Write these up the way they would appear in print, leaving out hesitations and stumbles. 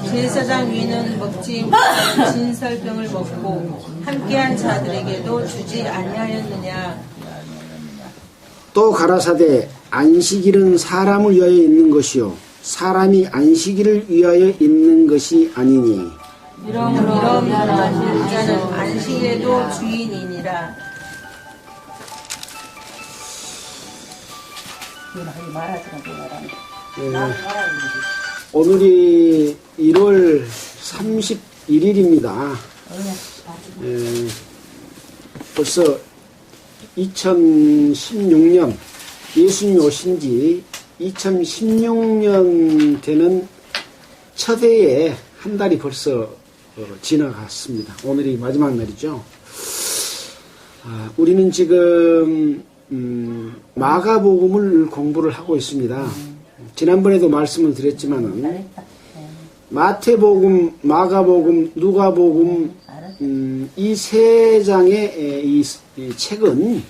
제사장 위는 먹지 못한 진설병을 먹고 함께한 자들에게도 주지 아니하였느냐. 또 가라사대 안식일은 사람을 위하여 있는 것이요 사람이 안식일을 위하여 있는 것이 아니니 이런 자는 안식일에도 주인이니라. 오늘이 1월 31일입니다. 벌써 2016년 예수님이 오신 지 2016년 되는 첫 해에 한 달이 벌써 지나갔습니다. 오늘이 마지막 날이죠. 우리는 지금 마가복음을 공부를 하고 있습니다. 지난번에도 말씀을 드렸지만은 마태복음, 마가복음, 누가복음 이 세 장의 이 책은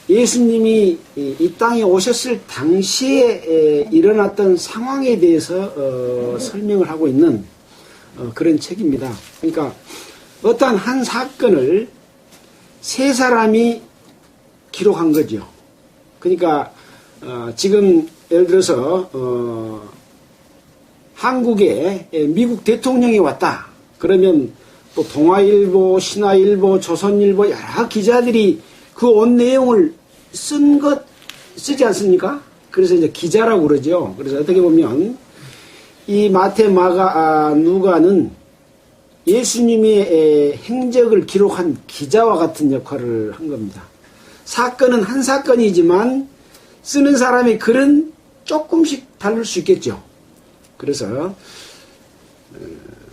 예수님이 이 땅에 오셨을 당시에 일어났던 상황에 대해서 설명을 하고 있는 그런 책입니다. 그러니까 어떠한 한 사건을 세 사람이 기록한 거죠. 그러니까 지금 예를 들어서 한국에 미국 대통령이 왔다. 그러면 또 동아일보, 신화일보, 조선일보 여러 기자들이 그 온 내용을 쓰지 않습니까? 그래서 이제 기자라고 그러죠. 그래서 어떻게 보면 이 마태, 마가, 누가는 예수님의 행적을 기록한 기자와 같은 역할을 한 겁니다. 사건은 한 사건이지만 쓰는 사람의 글은 조금씩 다를 수 있겠죠. 그래서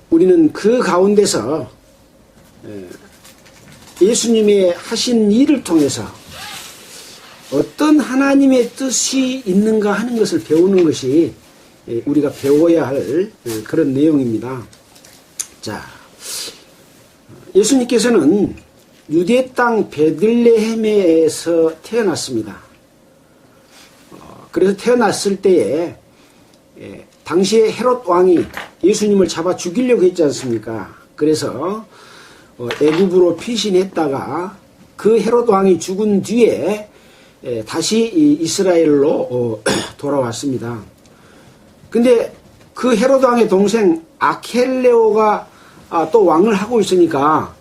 우리는 그 가운데서 예수님의 하신 일을 통해서 어떤 하나님의 뜻이 있는가 하는 것을 배우는 것이 우리가 배워야 할 그런 내용입니다. 자, 예수님께서는 유대 땅 베들레헴에서 태어났습니다. 그래서 태어났을 때에 당시에 헤롯 왕이 예수님을 잡아 죽이려고 했지 않습니까? 그래서 애굽으로 피신했다가 그 헤롯 왕이 죽은 뒤에 다시 이스라엘로 돌아왔습니다. 근데 그 헤롯 왕의 동생 아켈레오가 또 왕을 하고 있으니까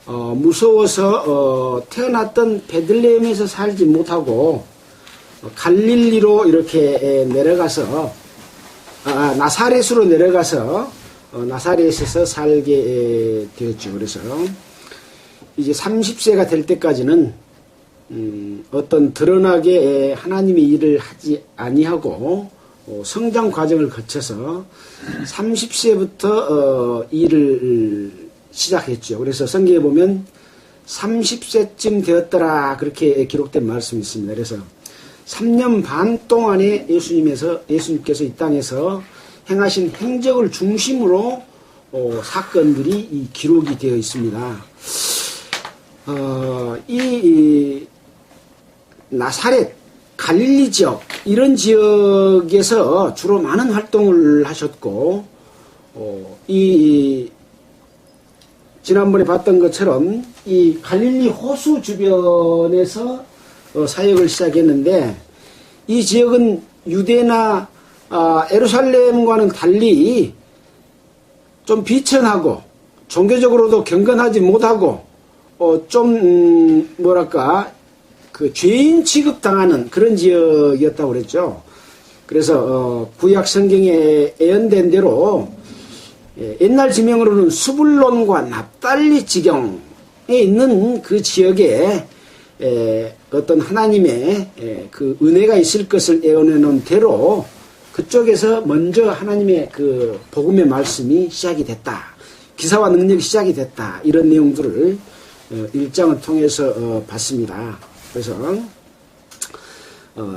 무서워서 태어났던 베들레헴에서 살지 못하고 갈릴리로 이렇게 내려가서 나사렛으로 내려가서 나사렛에서 살게 되었죠. 그래서 이제 30세가 될 때까지는 어떤 드러나게 하나님의 일을 하지 아니하고 성장 과정을 거쳐서 30세부터 일을 시작했죠. 그래서 성경에 보면 30세쯤 되었더라 그렇게 기록된 말씀이 있습니다. 그래서 3년 반 동안에 예수님께서 이 땅에서 행하신 행적을 중심으로 사건들이 이 기록이 되어 있습니다. 이 나사렛, 갈릴리 지역 이런 지역에서 주로 많은 활동을 하셨고 지난번에 봤던 것처럼 이 갈릴리 호수 주변에서 사역을 시작했는데 이 지역은 유대나 예루살렘과는 달리 좀 비천하고 종교적으로도 경건하지 못하고 좀 뭐랄까 그 죄인 취급당하는 그런 지역이었다고 그랬죠. 그래서 구약 성경에 예언된 대로 옛날 지명으로는 수불론과 납달리 지경에 있는 그 지역에 어떤 하나님의 그 은혜가 있을 것을 예언해 놓은 대로 그쪽에서 먼저 하나님의 그 복음의 말씀이 시작이 됐다. 기사와 능력이 시작이 됐다. 이런 내용들을 1장을 통해서 봤습니다. 그래서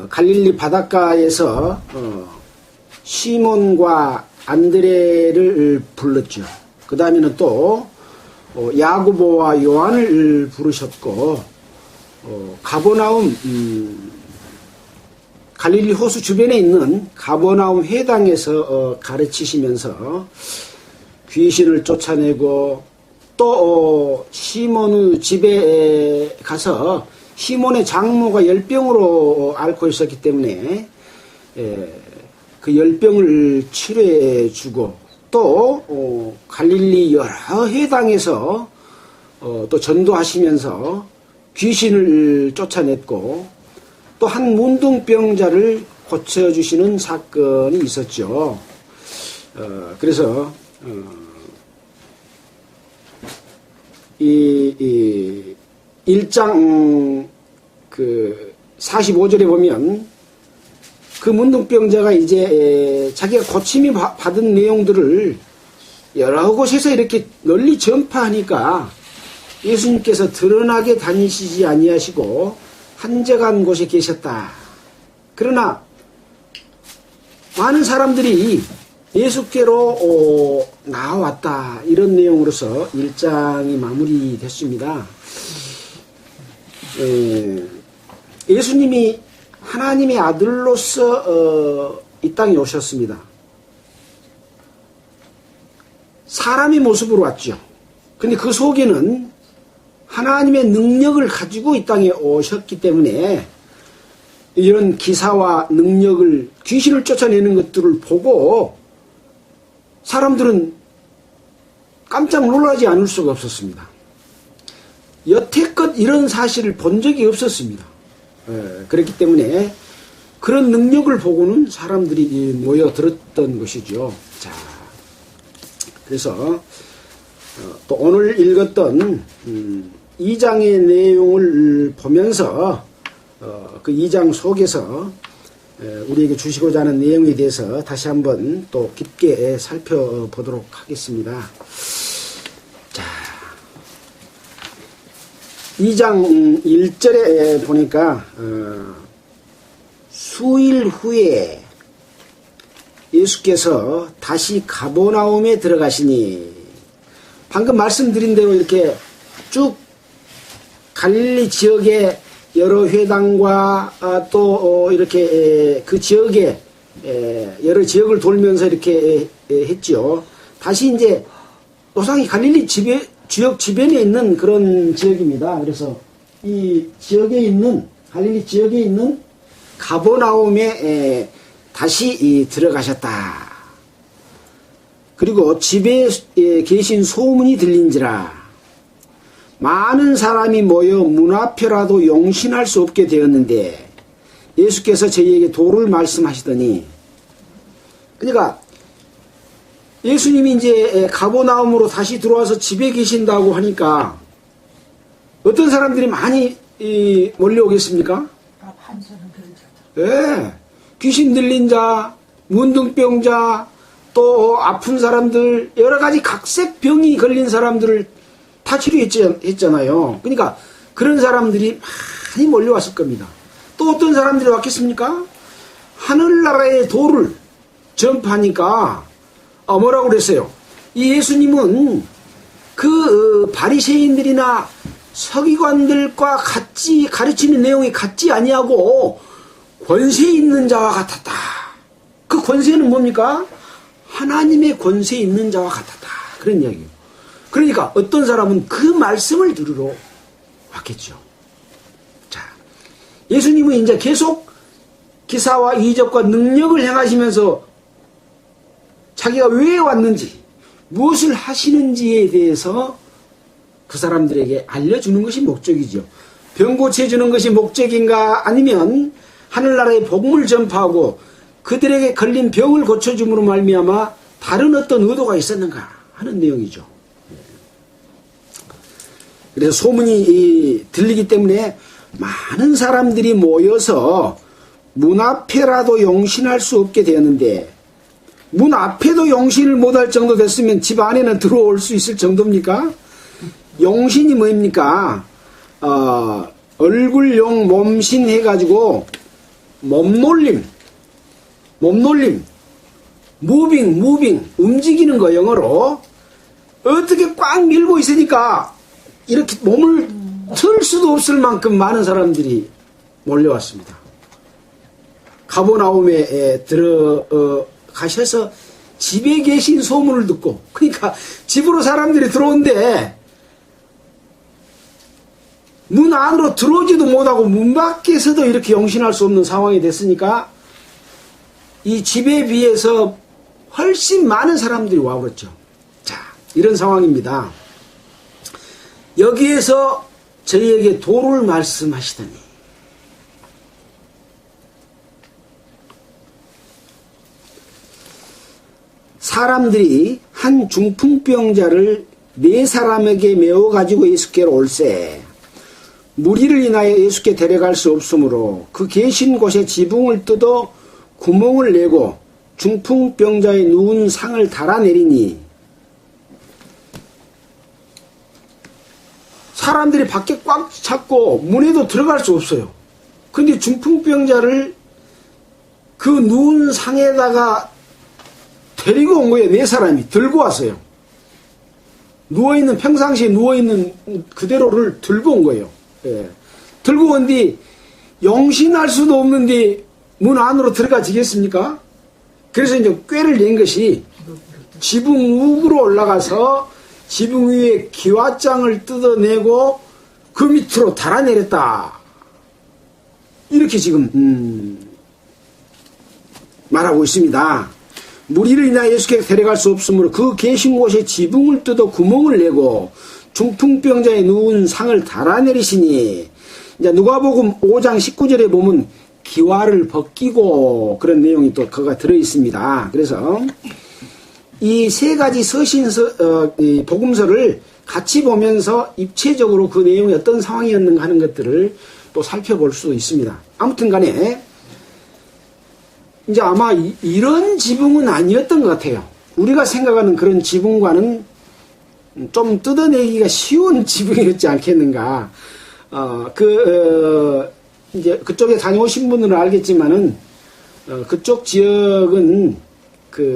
갈릴리 바닷가에서 시몬과 안드레를 불렀죠. 그 다음에는 또 야고보와 요한을 부르셨고 가버나움 갈릴리 호수 주변에 있는 가버나움 회당에서 가르치시면서 귀신을 쫓아내고 또 시몬의 집에 가서 시몬의 장모가 열병으로 앓고 있었기 때문에 그 열병을 치료해 주고 또 갈릴리 여러 회당에서 또 전도하시면서 귀신을 쫓아냈고 또 한 문둥병자를 고쳐주시는 사건이 있었죠. 그래서 이 1장 그 45절에 보면 그 문둥병자가 이제 자기가 고침이 받은 내용들을 여러 곳에서 이렇게 널리 전파하니까 예수님께서 드러나게 다니시지 아니하시고 한적한 곳에 계셨다. 그러나 많은 사람들이 예수께로 나왔다. 이런 내용으로서 1장이 마무리됐습니다. 예수님이 하나님의 아들로서 이 땅에 오셨습니다. 사람의 모습으로 왔죠. 근데 그 속에는 하나님의 능력을 가지고 이 땅에 오셨기 때문에 이런 기사와 능력을, 귀신을 쫓아내는 것들을 보고 사람들은 깜짝 놀라지 않을 수가 없었습니다. 여태껏 이런 사실을 본 적이 없었습니다. 그렇기 때문에 그런 능력을 보고는 사람들이 모여들었던 것이죠. 자, 그래서 또 오늘 읽었던 2장의 내용을 보면서 그 2장 속에서 우리에게 주시고자 하는 내용에 대해서 다시 한번 또 깊게 살펴보도록 하겠습니다. 자, 2장 1절에 보니까 수일 후에 예수께서 다시 가버나움에 들어가시니, 방금 말씀드린 대로 이렇게 쭉 갈릴리 지역의 여러 회당과 또 이렇게 그 지역에 여러 지역을 돌면서 이렇게 했지요. 다시 이제 노상이 갈릴리 지역 주변에 있는 그런 지역입니다. 그래서 이 지역에 있는, 갈릴리 지역에 있는 가버나움에 다시 들어가셨다. 그리고 집에 계신 소문이 들린지라 많은 사람이 모여 문 앞에라도 용신할 수 없게 되었는데 예수께서 저희에게 도를 말씀하시더니, 그러니까 예수님이 이제 가버나움으로 다시 들어와서 집에 계신다고 하니까 어떤 사람들이 많이 몰려오겠습니까? 네. 귀신 들린 자, 문둥병자, 또 아픈 사람들, 여러 가지 각색 병이 걸린 사람들을 다 치료했잖아요. 그러니까 그런 사람들이 많이 몰려왔을 겁니다. 또 어떤 사람들이 왔겠습니까? 하늘나라의 도를 전파하니까 뭐라고 그랬어요? 이 예수님은 그 바리새인들이나 서기관들과 같이 가르치는 내용이 같지 아니하고 권세 있는 자와 같았다. 그 권세는 뭡니까? 하나님의 권세 있는 자와 같았다. 그런 이야기예요. 그러니까 어떤 사람은 그 말씀을 들으러 왔겠죠. 자, 예수님은 이제 계속 기사와 이적과 능력을 행하시면서 자기가 왜 왔는지, 무엇을 하시는지에 대해서 그 사람들에게 알려주는 것이 목적이죠. 병 고쳐주는 것이 목적인가, 아니면 하늘나라의 복음을 전파하고 그들에게 걸린 병을 고쳐줌으로 말미암아 다른 어떤 의도가 있었는가 하는 내용이죠. 그래서 소문이 들리기 때문에 많은 사람들이 모여서 문 앞에라도 용신할 수 없게 되었는데, 문 앞에도 용신을 못할 정도 됐으면 집 안에는 들어올 수 있을 정도입니까? 용신이 뭡니까? 얼굴용 몸신 해가지고 몸놀림, 무빙, 움직이는 거, 영어로. 어떻게 꽉 밀고 있으니까 이렇게 몸을 틀 수도 없을 만큼 많은 사람들이 몰려왔습니다. 가버나움에 들어가셔서 집에 계신 소문을 듣고, 그러니까 집으로 사람들이 들어온데 문 안으로 들어오지도 못하고 문 밖에서도 이렇게 영신할 수 없는 상황이 됐으니까 이 집에 비해서 훨씬 많은 사람들이 와버렸죠. 자, 이런 상황입니다. 여기에서 저희에게 도를 말씀하시더니 사람들이 한 중풍병자를 4사람에게 메워 가지고 예수께로 올세 무리를 인하여 예수께 데려갈 수 없으므로 그 계신 곳에 지붕을 뜯어 구멍을 내고 중풍병자의 누운 상을 달아내리니 사람들이 밖에 꽉 찼고 문에도 들어갈 수 없어요. 근데 중풍병자를 그 누운 상에다가 데리고 온 거예요. 4사람이 들고 왔어요. 누워있는, 평상시에 누워있는 그대로를 들고 온 거예요. 예. 들고 온 뒤 영신할 수도 없는데 문 안으로 들어가지겠습니까? 그래서 이제 꾀를 낸 것이 지붕 우으로 올라가서 지붕 위에 기와장을 뜯어내고 그 밑으로 달아내렸다. 이렇게 지금 말하고 있습니다. 무리를 인하여 예수께 데려갈 수 없으므로 그 계신 곳에 지붕을 뜯어 구멍을 내고 중풍병자에 누운 상을 달아내리시니, 이제 누가복음 5장 19절에 보면 기와를 벗기고 그런 내용이 또 그가 들어있습니다. 그래서 이 3가지 서신서, 이 복음서를 같이 보면서 입체적으로 그 내용이 어떤 상황이었는가 하는 것들을 또 살펴볼 수도 있습니다. 아무튼 간에 이제 아마 이런 지붕은 아니었던 것 같아요. 우리가 생각하는 그런 지붕과는 좀 뜯어내기가 쉬운 지붕이었지 않겠는가. 이제 그쪽에 다녀오신 분들은 알겠지만은, 그쪽 지역은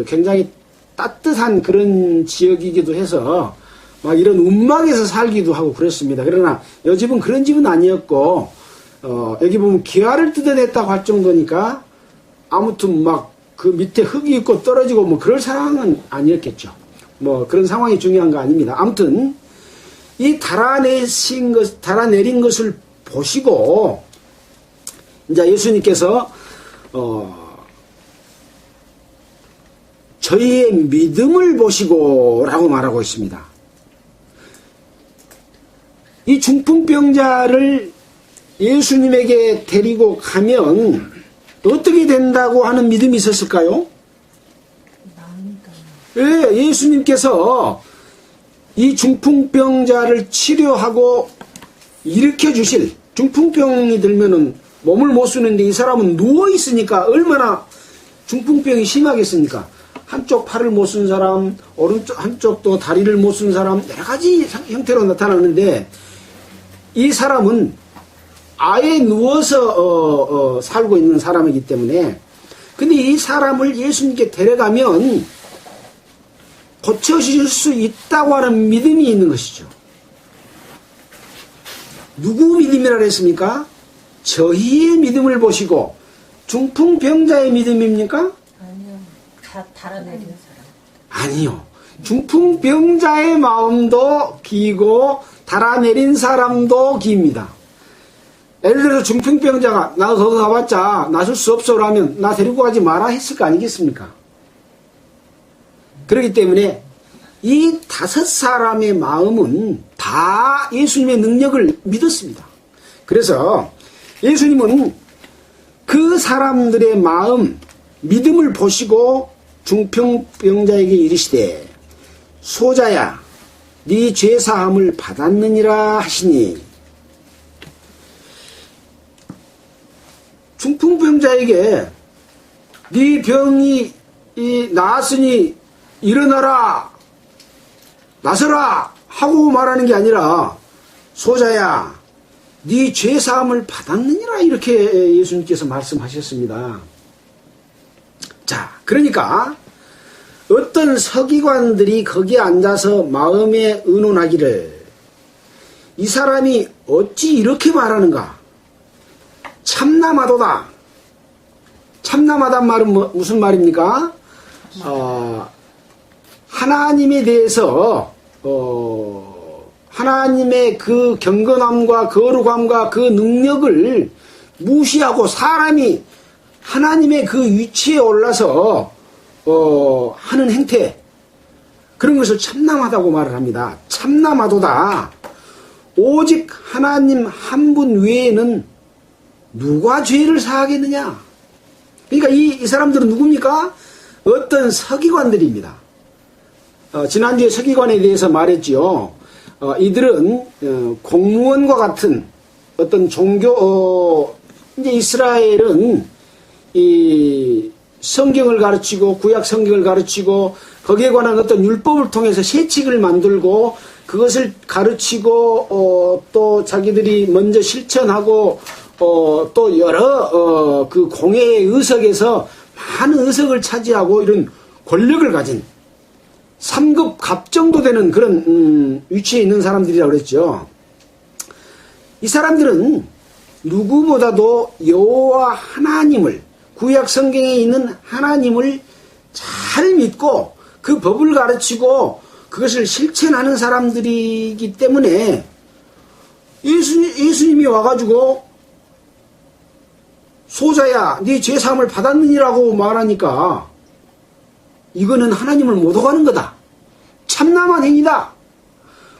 굉장히 따뜻한 그런 지역이기도 해서 막 이런 움막에서 살기도 하고 그렇습니다. 그러나 이 집은 그런 집은 아니었고, 여기 보면 기와를 뜯어냈다고 할 정도니까 아무튼 막 그 밑에 흙이 있고 떨어지고 뭐 그럴 상황은 아니었겠죠. 뭐 그런 상황이 중요한 거 아닙니다. 아무튼 이 달아내린 것을 보시고 이제 예수님께서 저희의 믿음을 보시고 라고 말하고 있습니다. 이 중풍병자를 예수님에게 데리고 가면 어떻게 된다고 하는 믿음이 있었을까요? 예, 예수님께서 이 중풍병자를 치료하고 일으켜 주실, 중풍병이 들면은 몸을 못 쓰는데 이 사람은 누워 있으니까 얼마나 중풍병이 심하겠습니까? 한쪽 팔을 못 쓴 사람, 오른쪽 한쪽도 다리를 못 쓴 사람, 여러 가지 형태로 나타나는데 이 사람은 아예 누워서 살고 있는 사람이기 때문에, 근데 이 사람을 예수님께 데려가면 고쳐질 수 있다고 하는 믿음이 있는 것이죠. 누구 믿음이라 그랬습니까? 저희의 믿음을 보시고. 중풍병자의 믿음입니까? 아니요. 다 달아내린 사람. 아니요. 중풍병자의 마음도 기고 달아내린 사람도 기입니다. 예를 들어 중풍병자가 나 거기 가봤자 나설 수 없어 라면 나 데리고 가지 마라 했을 거 아니겠습니까? 그렇기 때문에 이 5사람의 마음은 다 예수님의 능력을 믿었습니다. 그래서 예수님은 그 사람들의 마음, 믿음을 보시고 중풍병자에게 이르시되 소자야 네 죄사함을 받았느니라 하시니, 중풍병자에게 네 병이 나았으니 일어나라 나서라 하고 말하는 게 아니라 소자야 네 죄사함을 받았느니라 이렇게 예수님께서 말씀하셨습니다. 자, 그러니까 어떤 서기관들이 거기에 앉아서 마음에 의논하기를 이 사람이 어찌 이렇게 말하는가, 참나마도다 참남하단 말은 무슨 말입니까? 하나님에 대해서 하나님의 그 경건함과 거룩함과 그 능력을 무시하고 사람이 하나님의 그 위치에 올라서 하는 행태, 그런 것을 참남하다고 말을 합니다. 참남하도다. 오직 하나님 한 분 외에는 누가 죄를 사하겠느냐. 그러니까 이 사람들은 누굽니까? 어떤 서기관들입니다. 지난주에 서기관에 대해서 말했지요. 이들은 공무원과 같은 어떤 종교, 이제 이스라엘은 이 성경을 가르치고 구약 성경을 가르치고 거기에 관한 어떤 율법을 통해서 세칙을 만들고 그것을 가르치고 또 자기들이 먼저 실천하고 또 여러 그 공회의 의석에서 많은 의석을 차지하고 이런 권력을 가진 3급 갑 정도 되는 그런 위치에 있는 사람들이라고 그랬죠. 이 사람들은 누구보다도 여호와 하나님을, 구약 성경에 있는 하나님을 잘 믿고 그 법을 가르치고 그것을 실천하는 사람들이기 때문에 예수님이 와가지고 소자야 네 죄사함을 받았느니라고 말하니까 이거는 하나님을 모독하는 거다. 참남한 행위다.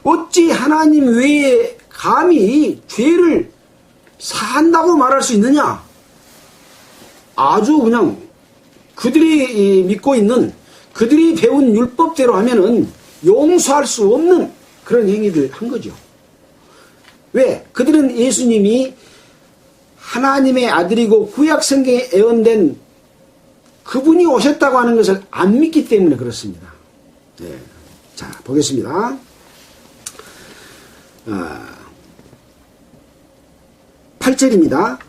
어찌 하나님 외에 감히 죄를 사한다고 말할 수 있느냐. 아주 그냥 그들이 믿고 있는, 그들이 배운 율법대로 하면은 용서할 수 없는 그런 행위를 한 거죠. 왜? 그들은 예수님이 하나님의 아들이고 구약 성경에 예언된 그분이 오셨다고 하는 것을 안 믿기 때문에 그렇습니다. 네. 자, 보겠습니다. 8절입니다.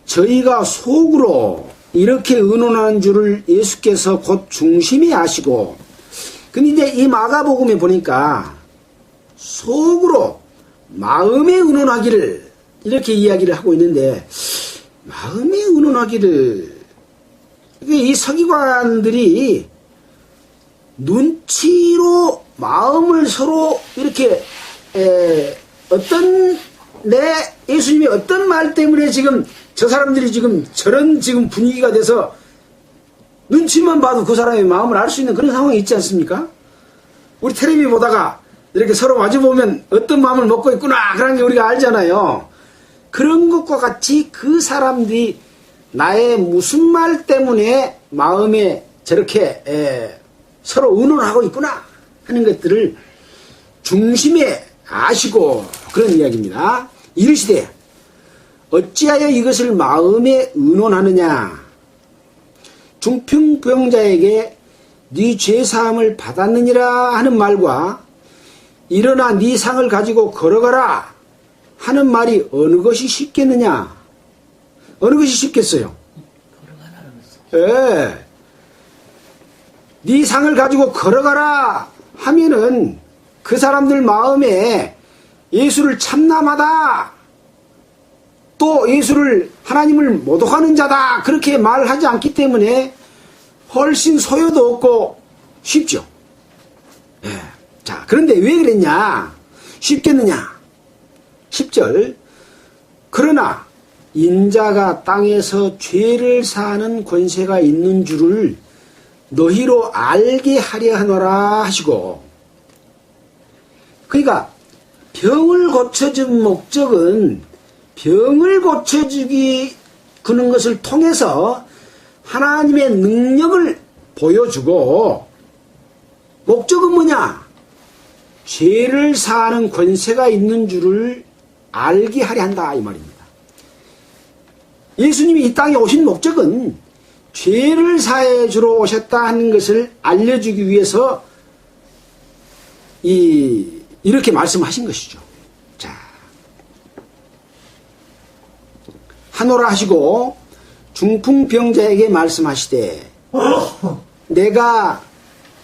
저희가 속으로 이렇게 의논하는 줄을 예수께서 곧 중심에 아시고, 근데 이제 이 마가복음에 보니까 속으로 마음에 의논하기를 이렇게 이야기를 하고 있는데, 마음에 의논하기를, 이 서기관들이 눈치로 마음을 서로 이렇게 예수님이 어떤 말 때문에 지금 저 사람들이 지금 저런 지금 분위기가 돼서 눈치만 봐도 그 사람의 마음을 알 수 있는 그런 상황이 있지 않습니까? 우리 텔레비 보다가 이렇게 서로 마주보면 어떤 마음을 먹고 있구나 그런 게 우리가 알잖아요. 그런 것과 같이 그 사람들이 나의 무슨 말 때문에 마음에 저렇게 서로 의논하고 있구나 하는 것들을 중심에 아시고, 그런 이야기입니다. 이르시되 어찌하여 이것을 마음에 의논하느냐. 중풍병자에게 네 죄사함을 받았느니라 하는 말과 일어나 네 상을 가지고 걸어가라 하는 말이 어느 것이 쉽겠느냐. 어느 것이 쉽겠어요? 예. 네 상을 가지고 걸어가라 하면은 그 사람들 마음에 예수를 참남하다, 또 예수를, 하나님을 모독하는 자다 그렇게 말하지 않기 때문에 훨씬 소요도 없고 쉽죠. 예. 자, 그런데 왜 그랬냐? 쉽겠느냐? 10절. 그러나 인자가 땅에서 죄를 사하는 권세가 있는 줄을 너희로 알게 하려 하노라 하시고, 그러니까 병을 고쳐준 목적은 병을 고쳐주기 그런 것을 통해서 하나님의 능력을 보여주고, 목적은 뭐냐? 죄를 사하는 권세가 있는 줄을 알게 하려 한다 이 말입니다. 예수님이 이 땅에 오신 목적은 죄를 사해 주러 오셨다 하는 것을 알려주기 위해서 이렇게 말씀하신 것이죠. 자, 하노라 하시고 중풍병자에게 말씀하시되 내가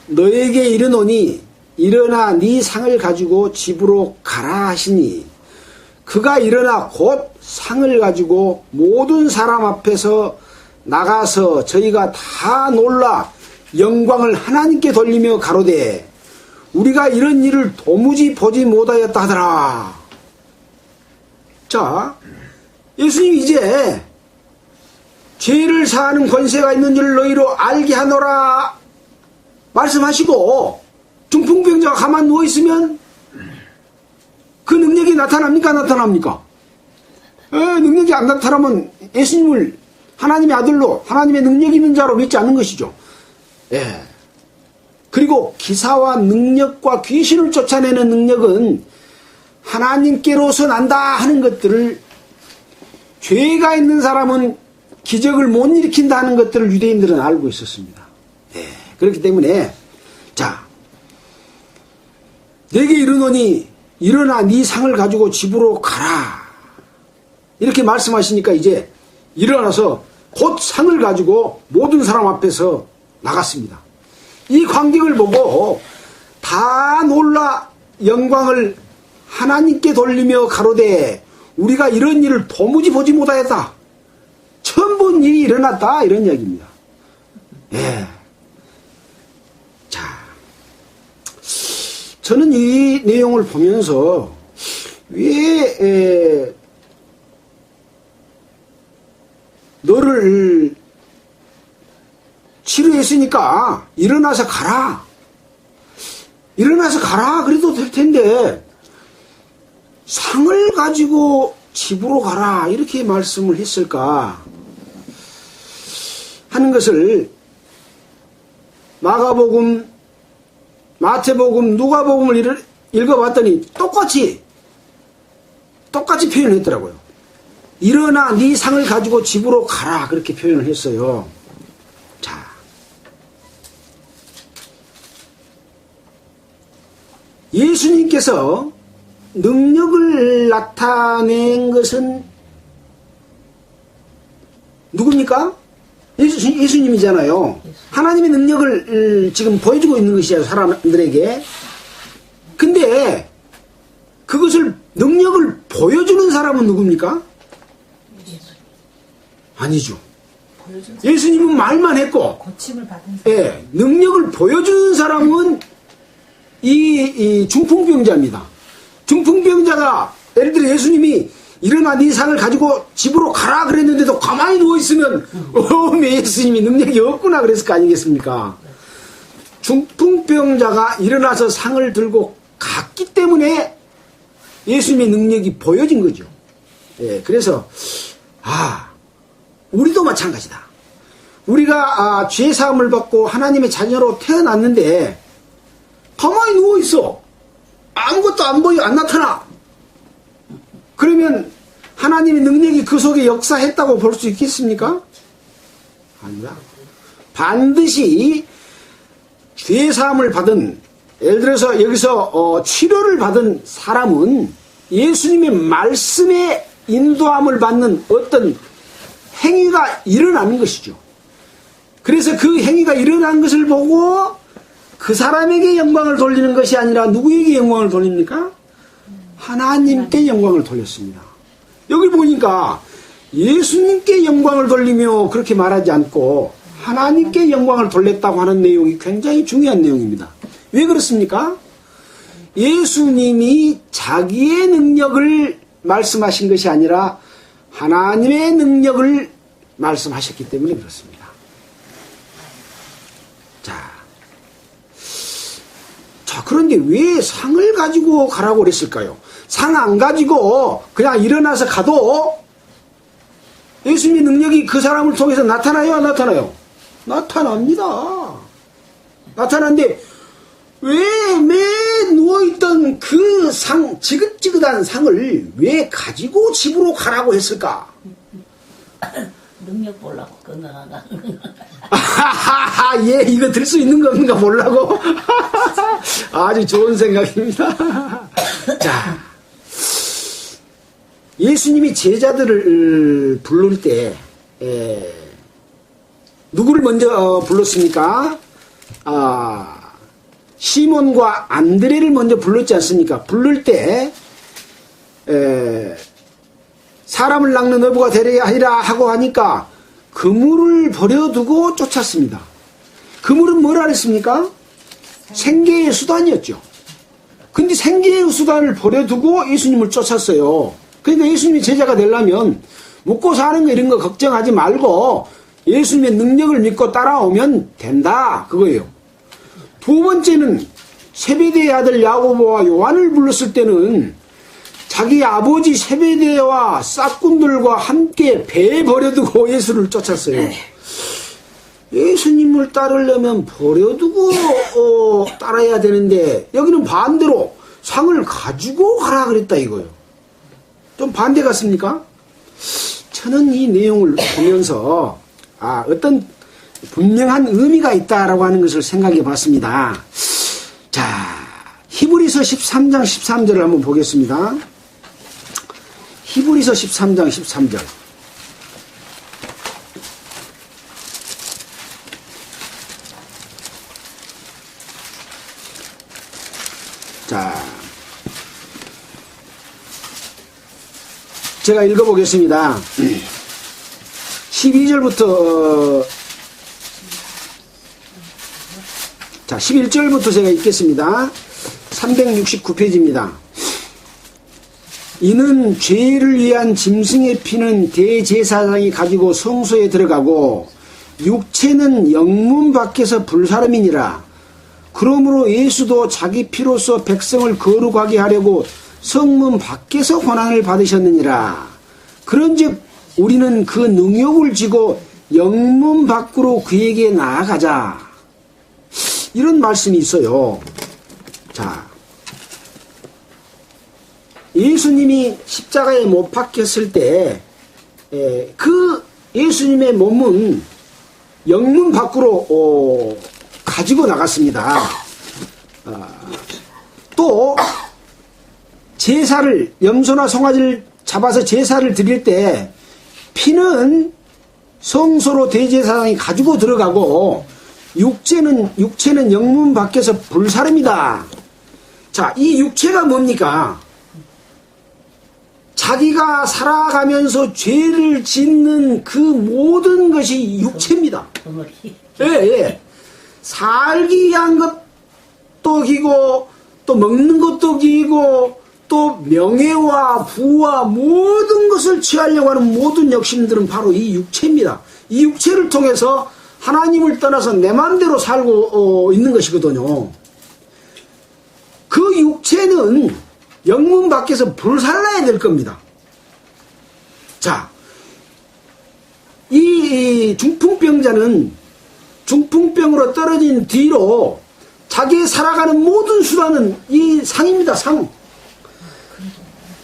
너에게 이르노니 일어나 네 상을 가지고 집으로 가라 하시니 그가 일어나 곧 상을 가지고 모든 사람 앞에서 나가서 저희가 다 놀라 영광을 하나님께 돌리며 가로되 우리가 이런 일을 도무지 보지 못하였다 하더라. 자, 예수님이 이제 죄를 사하는 권세가 있는 줄 너희로 알게 하노라 말씀하시고, 중풍병자가 가만 누워있으면 그 능력이 나타납니까? 나타납니까? 능력이 안 나타나면 예수님을 하나님의 아들로, 하나님의 능력 있는 자로 믿지 않는 것이죠. 예. 그리고 기사와 능력과 귀신을 쫓아내는 능력은 하나님께로서 난다 하는 것들을, 죄가 있는 사람은 기적을 못 일으킨다 하는 것들을 유대인들은 알고 있었습니다. 예. 그렇기 때문에, 자, 내게 이르노니 일어나 네 상을 가지고 집으로 가라 이렇게 말씀하시니까 이제 일어나서 곧 상을 가지고 모든 사람 앞에서 나갔습니다. 이 광경을 보고 다 놀라 영광을 하나님께 돌리며 가로되 우리가 이런 일을 도무지 보지 못하였다. 처음 본 일이 일어났다 이런 이야기입니다. 예. 자, 저는 이 내용을 보면서 왜 너를 치료했으니까 일어나서 가라. 일어나서 가라 그래도 될 텐데 상을 가지고 집으로 가라 이렇게 말씀을 했을까 하는 것을 마가복음, 마태복음, 누가복음을 읽어봤더니 똑같이 표현했더라고요. 일어나 네 상을 가지고 집으로 가라 그렇게 표현을 했어요. 자, 예수님께서 능력을 나타낸 것은 누굽니까? 예수님이잖아요. 하나님의 능력을 지금 보여주고 있는 것이에요, 사람들에게. 근데 그것을 능력을 보여주는 사람은 누굽니까? 아니죠. 예수님은 말만 했고, 고침을 받은 사람. 예, 능력을 보여주는 사람은 이 중풍병자입니다. 중풍병자가 예를 들어 예수님이 일어나 네 상을 가지고 집으로 가라 그랬는데도 가만히 누워있으면 예수님이 능력이 없구나 그랬을 거 아니겠습니까? 중풍병자가 일어나서 상을 들고 갔기 때문에 예수님의 능력이 보여진 거죠. 예, 그래서 우리도 마찬가지다. 우리가 죄사함을 받고 하나님의 자녀로 태어났는데 가만히 누워있어. 아무것도 안 보여, 안 나타나. 그러면 하나님의 능력이 그 속에 역사했다고 볼 수 있겠습니까? 아니다. 반드시 죄사함을 받은, 예를 들어서 여기서 치료를 받은 사람은 예수님의 말씀에 인도함을 받는 어떤 행위가 일어나는 것이죠. 그래서 그 행위가 일어난 것을 보고 그 사람에게 영광을 돌리는 것이 아니라 누구에게 영광을 돌립니까? 하나님께 영광을 돌렸습니다. 여기 보니까 예수님께 영광을 돌리며 그렇게 말하지 않고 하나님께 영광을 돌렸다고 하는 내용이 굉장히 중요한 내용입니다. 왜 그렇습니까? 예수님이 자기의 능력을 말씀하신 것이 아니라 하나님의 능력을 말씀하셨기 때문에 그렇습니다. 자, 그런데 왜 상을 가지고 가라고 그랬을까요? 상 안 가지고 그냥 일어나서 가도 예수님의 능력이 그 사람을 통해서 나타나요? 안 나타나요? 나타납니다. 나타나는데 왜 누워있던 그 상, 지긋지긋한 상을 왜 가지고 집으로 가라고 했을까? 능력 보려고 건강하다. 예, 이거 들 수 있는 건가 보려고. 아주 좋은 생각입니다. 자, 예수님이 제자들을 부를 때 누구를 먼저 불렀습니까? 시몬과 안드레를 먼저 불렀지 않습니까? 부를 때 사람을 낚는 어부가 되려야 하리라 하고 하니까 그물을 버려두고 쫓았습니다. 그물은 뭐라 그랬습니까? 생계의 수단이었죠. 근데 생계의 수단을 버려두고 예수님을 쫓았어요. 그러니까 예수님이 제자가 되려면 먹고 사는 거 이런 거 걱정하지 말고 예수님의 능력을 믿고 따라오면 된다, 그거예요. 두 번째는 세베대의 아들 야고보와 요한을 불렀을 때는 자기 아버지 세베대와 싹꾼들과 함께 배에 버려두고 예수를 쫓았어요. 예수님을 따르려면 버려두고 따라야 되는데 여기는 반대로 상을 가지고 가라 그랬다 이거예요. 좀 반대 같습니까? 저는 이 내용을 보면서 어떤 분명한 의미가 있다라고 하는 것을 생각해 봤습니다. 자, 히브리서 13장 13절을 한번 보겠습니다. 히브리서 13장 13절. 자, 제가 읽어보겠습니다. 12절부터 자, 11절부터 제가 읽겠습니다. 369페이지입니다. 이는 죄를 위한 짐승의 피는 대제사장이 가지고 성소에 들어가고 육체는 영문 밖에서 불사름이니라. 그러므로 예수도 자기 피로써 백성을 거룩하게 하려고 성문 밖에서 고난을 받으셨느니라. 그런즉 우리는 그 능욕을 지고 영문 밖으로 그에게 나아가자. 이런 말씀이 있어요. 자, 예수님이 십자가에 못 박혔을 때 그 예수님의 몸은 영문 밖으로 가지고 나갔습니다. 또 제사를, 염소나 송아지를 잡아서 제사를 드릴 때 피는 성소로 대제사장이 가지고 들어가고 육체는 영문 밖에서 불사릅니다. 자, 이 육체가 뭡니까? 자기가 살아가면서 죄를 짓는 그 모든 것이 육체입니다. 예. 살기 위한 것도 기고 또 먹는 것도 기고 또 명예와 부와 모든 것을 취하려고 하는 모든 욕심들은 바로 이 육체입니다. 이 육체를 통해서 하나님을 떠나서 내 마음대로 살고 있는 것이거든요. 그 육체는 영문 밖에서 불살라야 될 겁니다. 자, 이 중풍병자는 중풍병으로 떨어진 뒤로 자기의 살아가는 모든 수단은 이 상입니다.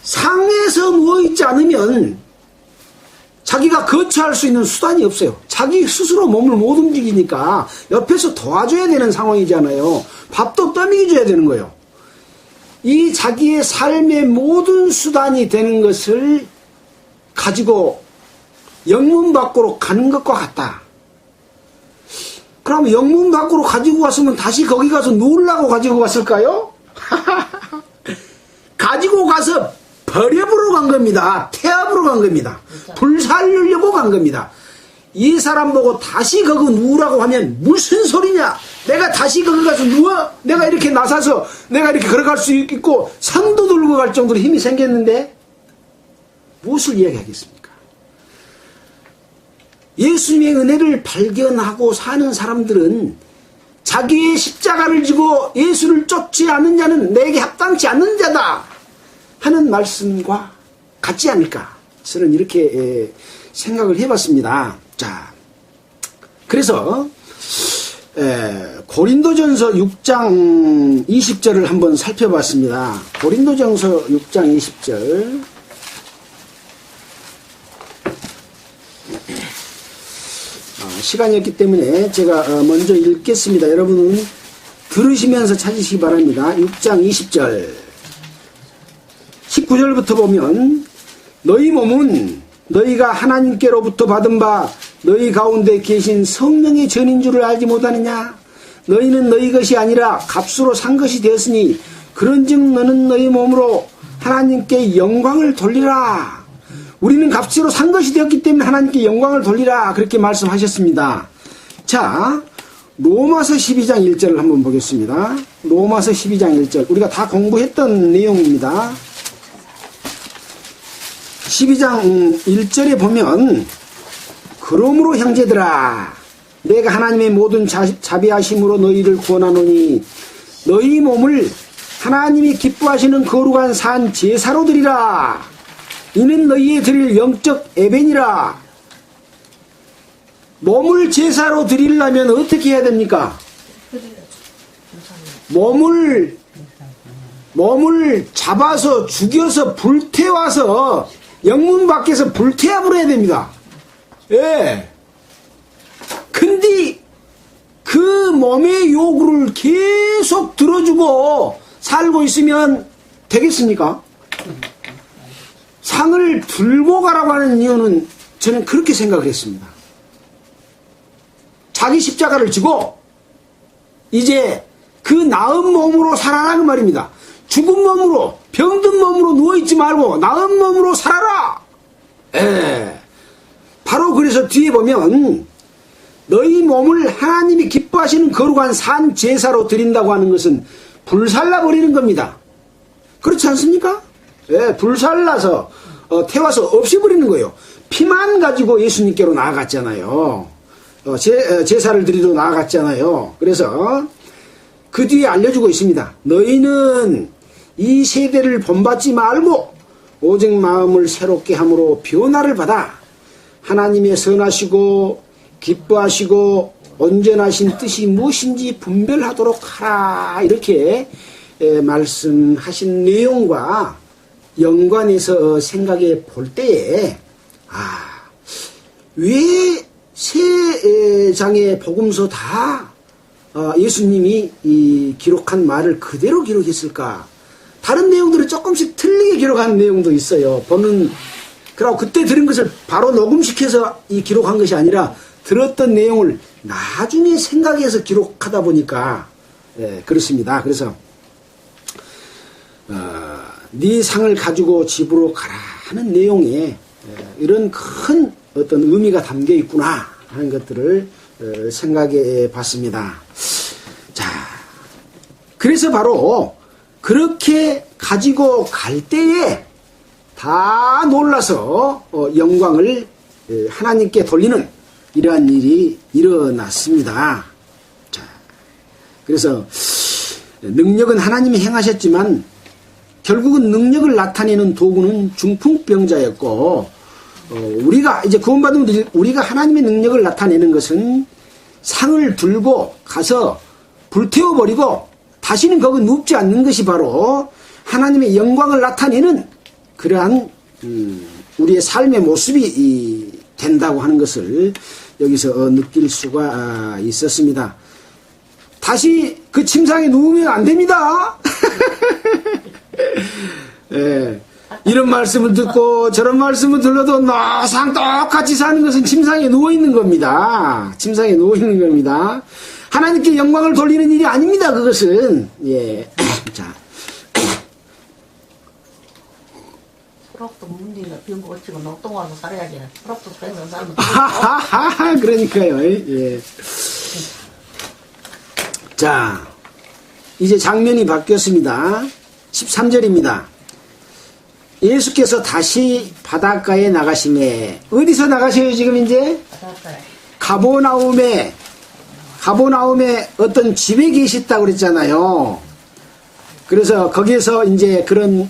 상에서 누워있지 않으면 자기가 거처할 수 있는 수단이 없어요. 자기 스스로 몸을 못 움직이니까 옆에서 도와줘야 되는 상황이잖아요. 밥도 떠먹여줘야 되는 거예요. 이 자기의 삶의 모든 수단이 되는 것을 가지고 영문 밖으로 가는 것과 같다. 그럼 영문 밖으로 가지고 왔으면 다시 거기 가서 누우려고 가지고 갔을까요? 가지고 가서 버려보러 간 겁니다. 태압으로 간 겁니다. 불살려고 간 겁니다. 이 사람 보고 다시 거기 누우라고 하면 무슨 소리냐? 내가 다시 거기 가서 누워? 내가 이렇게 나서서 내가 이렇게 걸어갈 수 있고 산도 들고 갈 정도로 힘이 생겼는데 무엇을 이야기하겠습니까? 예수님의 은혜를 발견하고 사는 사람들은 자기의 십자가를 지고 예수를 쫓지 않는 자는 내게 합당치 않는 자다 하는 말씀과 같지 않을까? 저는 이렇게 생각을 해봤습니다. 자, 그래서 고린도전서 6장 20절을 한번 살펴봤습니다. 고린도전서 6장 20절. 시간이 없기 때문에 제가 먼저 읽겠습니다. 여러분은 들으시면서 찾으시기 바랍니다. 6장 20절 19절부터 보면 너희 몸은 너희가 하나님께로부터 받은 바 너희 가운데 계신 성령의 전인 줄을 알지 못하느냐? 너희는 너희 것이 아니라 값으로 산 것이 되었으니 그런즉 너는 너희 몸으로 하나님께 영광을 돌리라. 우리는 값으로 산 것이 되었기 때문에 하나님께 영광을 돌리라 그렇게 말씀하셨습니다. 자, 로마서 12장 1절을 한번 보겠습니다. 로마서 12장 1절 우리가 다 공부했던 내용입니다. 12장 1절에 보면 그러므로 형제들아 내가 하나님의 모든 자비하심으로 너희를 구원하노니 너희 몸을 하나님이 기뻐하시는 거룩한 산 제사로 드리라. 이는 너희의 드릴 영적 예배니라. 몸을 제사로 드리려면 어떻게 해야 됩니까? 몸을 잡아서 죽여서 불태워서 영문 밖에서 불태압을 해야 됩니다. 예. 근데 그 몸의 요구를 계속 들어주고 살고 있으면 되겠습니까? 상을 들고 가라고 하는 이유는 저는 그렇게 생각을 했습니다. 자기 십자가를 지고 이제 그 나은 몸으로 살아라 그 말입니다. 죽은 몸으로 병든 몸으로 누워있지 말고 나은 몸으로 살아라. 예. 바로 그래서 뒤에 보면 너희 몸을 하나님이 기뻐하시는 거룩한 산 제사로 드린다고 하는 것은 불살라 버리는 겁니다. 그렇지 않습니까? 예, 불살라서 태워서 없애버리는 거예요. 피만 가지고 예수님께로 나아갔잖아요. 제사를 드리러 나아갔잖아요. 그래서 그 뒤에 알려주고 있습니다. 너희는 이 세대를 본받지 말고 오직 마음을 새롭게 함으로 변화를 받아 하나님의 선하시고 기뻐하시고 온전하신 뜻이 무엇인지 분별하도록 하라. 이렇게 말씀하신 내용과 연관해서 생각해 볼 때에 왜 세 장의 복음서 다 예수님이 기록한 말을 그대로 기록했을까? 다른 내용들은 조금씩 틀리게 기록한 내용도 있어요. 그러고 그때 들은 것을 바로 녹음시켜서 기록한 것이 아니라 들었던 내용을 나중에 생각해서 기록하다 보니까 그렇습니다. 그래서 네 상을 가지고 집으로 가라 하는 내용에 이런 큰 어떤 의미가 담겨 있구나 하는 것들을 생각해 봤습니다. 자, 그래서 바로 그렇게 가지고 갈 때에 다 놀라서 영광을 하나님께 돌리는 이러한 일이 일어났습니다. 자, 그래서 능력은 하나님이 행하셨지만 결국은 능력을 나타내는 도구는 중풍병자였고 우리가 이제 구원받은 분들이 우리가 하나님의 능력을 나타내는 것은 상을 들고 가서 불태워버리고 다시는 거기 눕지 않는 것이 바로 하나님의 영광을 나타내는 그러한 우리의 삶의 모습이 된다고 하는 것을 여기서 느낄 수가 있었습니다. 다시 그 침상에 누우면 안 됩니다. 예, 이런 말씀을 듣고 저런 말씀을 들어도 항상 똑같이 사는 것은 침상에 누워있는 겁니다. 침상에 누워있는 겁니다. 하나님께 영광을 돌리는 일이 아닙니다. 그것은. 예. 자. 수락도 문제가 병고 고치고 녹동 와서 살아야지. 수락도 빼면 살면. 그러니까요. 예. 자, 이제 장면이 바뀌었습니다. 13절입니다. 예수께서 다시 바닷가에 나가시매. 어디서 나가셔요, 지금 이제? 가버나움에 어떤 집에 계셨다고 그랬잖아요. 그래서 거기에서 이제 그런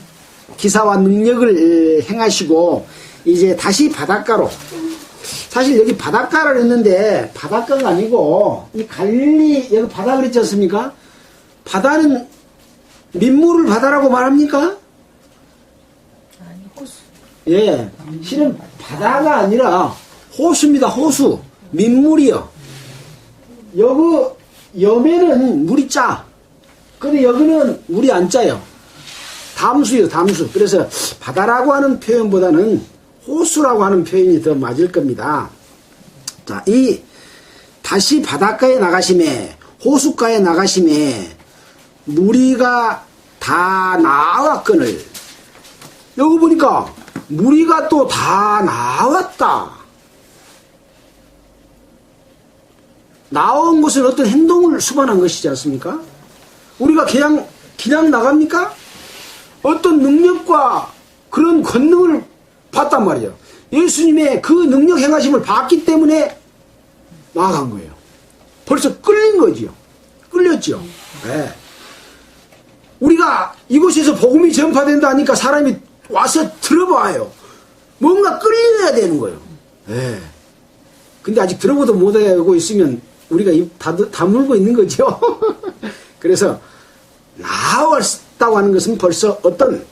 기사와 능력을 행하시고 이제 다시 바닷가로, 사실 여기 바닷가를 했는데 바닷가가 아니고 이 갈릴리 여기 바다 그랬지 않습니까? 바다는 민물을 바다라고 말합니까? 아니, 호수. 예, 실은 바다가 아니라 호수입니다. 호수, 민물이요. 여기 여매는 물이 짜. 근데 여기는 물이 안 짜요. 담수요, 담수. 그래서 바다라고 하는 표현보다는 호수라고 하는 표현이 더 맞을 겁니다. 자, 이 다시 바닷가에 나가심에, 호숫가에 나가심에 무리가 다 나왔거늘. 여기 보니까 무리가 또 다 나왔다. 나온 것은 어떤 행동을 수반한 것이지 않습니까? 우리가 그냥 나갑니까? 어떤 능력과 그런 권능을 봤단 말이에요. 예수님의 그 능력 행하심을 봤기 때문에 나아간 거예요. 벌써 끌린 거지요. 끌렸죠. 네. 우리가 이곳에서 복음이 전파된다 하니까 사람이 와서 들어봐요. 뭔가 끌려야 되는 거예요. 네. 근데 아직 들어보도 못하고 있으면 우리가 입 다물고 있는 거죠. 그래서 나왔다고 하는 것은 벌써 어떤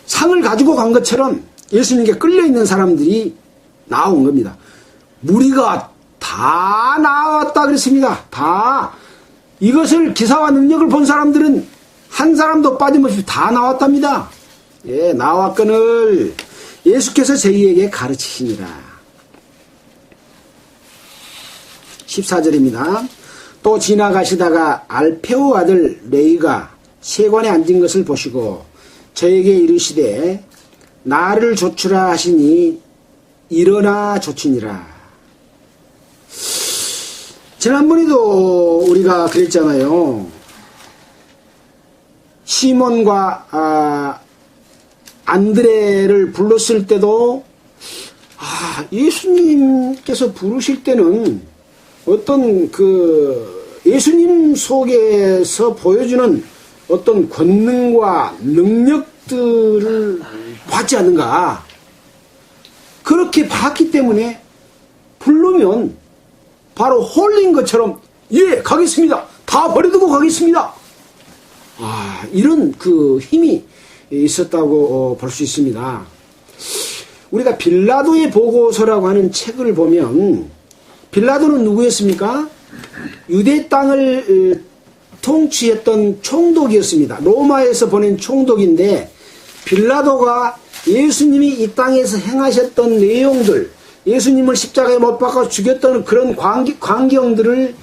상을 가지고 간 것처럼 예수님께 끌려있는 사람들이 나온 겁니다. 무리가 다 나왔다 그랬습니다. 다. 이것을 기사와 능력을 본 사람들은 한 사람도 빠짐없이 다 나왔답니다. 예, 나왔거늘 예수께서 저희에게 가르치시니라. 14절입니다. 또 지나가시다가 알페오 아들 레이가 세관에 앉은 것을 보시고 저에게 이르시되 나를 조추라 하시니 일어나 조치니라. 지난번에도 우리가 그랬잖아요. 시몬과 안드레를 불렀을 때도 예수님께서 부르실 때는 어떤 예수님 속에서 보여주는 어떤 권능과 능력들을 받지 않는가. 그렇게 봤기 때문에 부르면 바로 홀린 것처럼 예 가겠습니다. 다 버려두고 가겠습니다. 이런 힘이 있었다고 볼 수 있습니다. 우리가 빌라도의 보고서라고 하는 책을 보면 빌라도는 누구였습니까? 유대 땅을 통치했던 총독이었습니다. 로마에서 보낸 총독인데 빌라도가 예수님이 이 땅에서 행하셨던 내용들, 예수님을 십자가에 못 박아 죽였던 그런 광경들을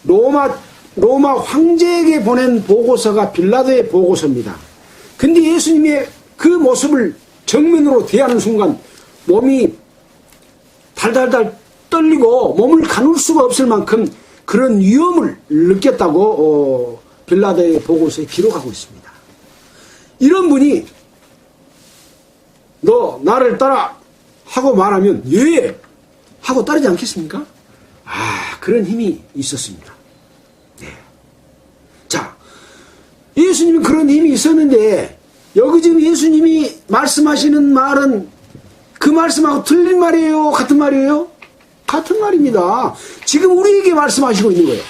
로마 황제에게 보낸 보고서가 빌라도의 보고서입니다. 근데 예수님의 그 모습을 정면으로 대하는 순간 몸이 달달달 떨리고 몸을 가눌 수가 없을 만큼 그런 위험을 느꼈다고 빌라도의 보고서에 기록하고 있습니다. 이런 분이 너 나를 따라 하고 말하면 예 하고 따르지 않겠습니까? 그런 힘이 있었습니다. 네. 자, 예수님이 그런 힘이 있었는데 여기 지금 예수님이 말씀하시는 말은 그 말씀하고 틀린 말이에요? 같은 말이에요? 같은 말입니다. 지금 우리에게 말씀하시고 있는 거예요.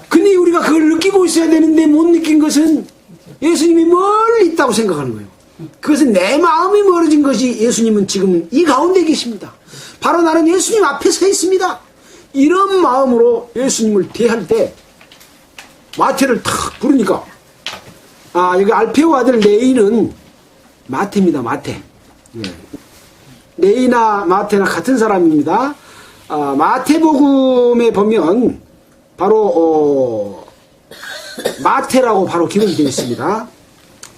근데 우리가 그걸 느끼고 있어야 되는데 못 느낀 것은 예수님이 멀리 있다고 생각하는 거예요. 그것은 내 마음이 멀어진 것이 예수님은 지금 이 가운데 계십니다. 바로 나는 예수님 앞에 서 있습니다. 이런 마음으로 예수님을 대할 때 마태를 탁 부르니까 여기 알페오 아들 레이는 마태입니다. 마태. 레이나 마태나 같은 사람입니다. 마태복음에 보면 바로 마태라고 바로 기록이 되어 있습니다.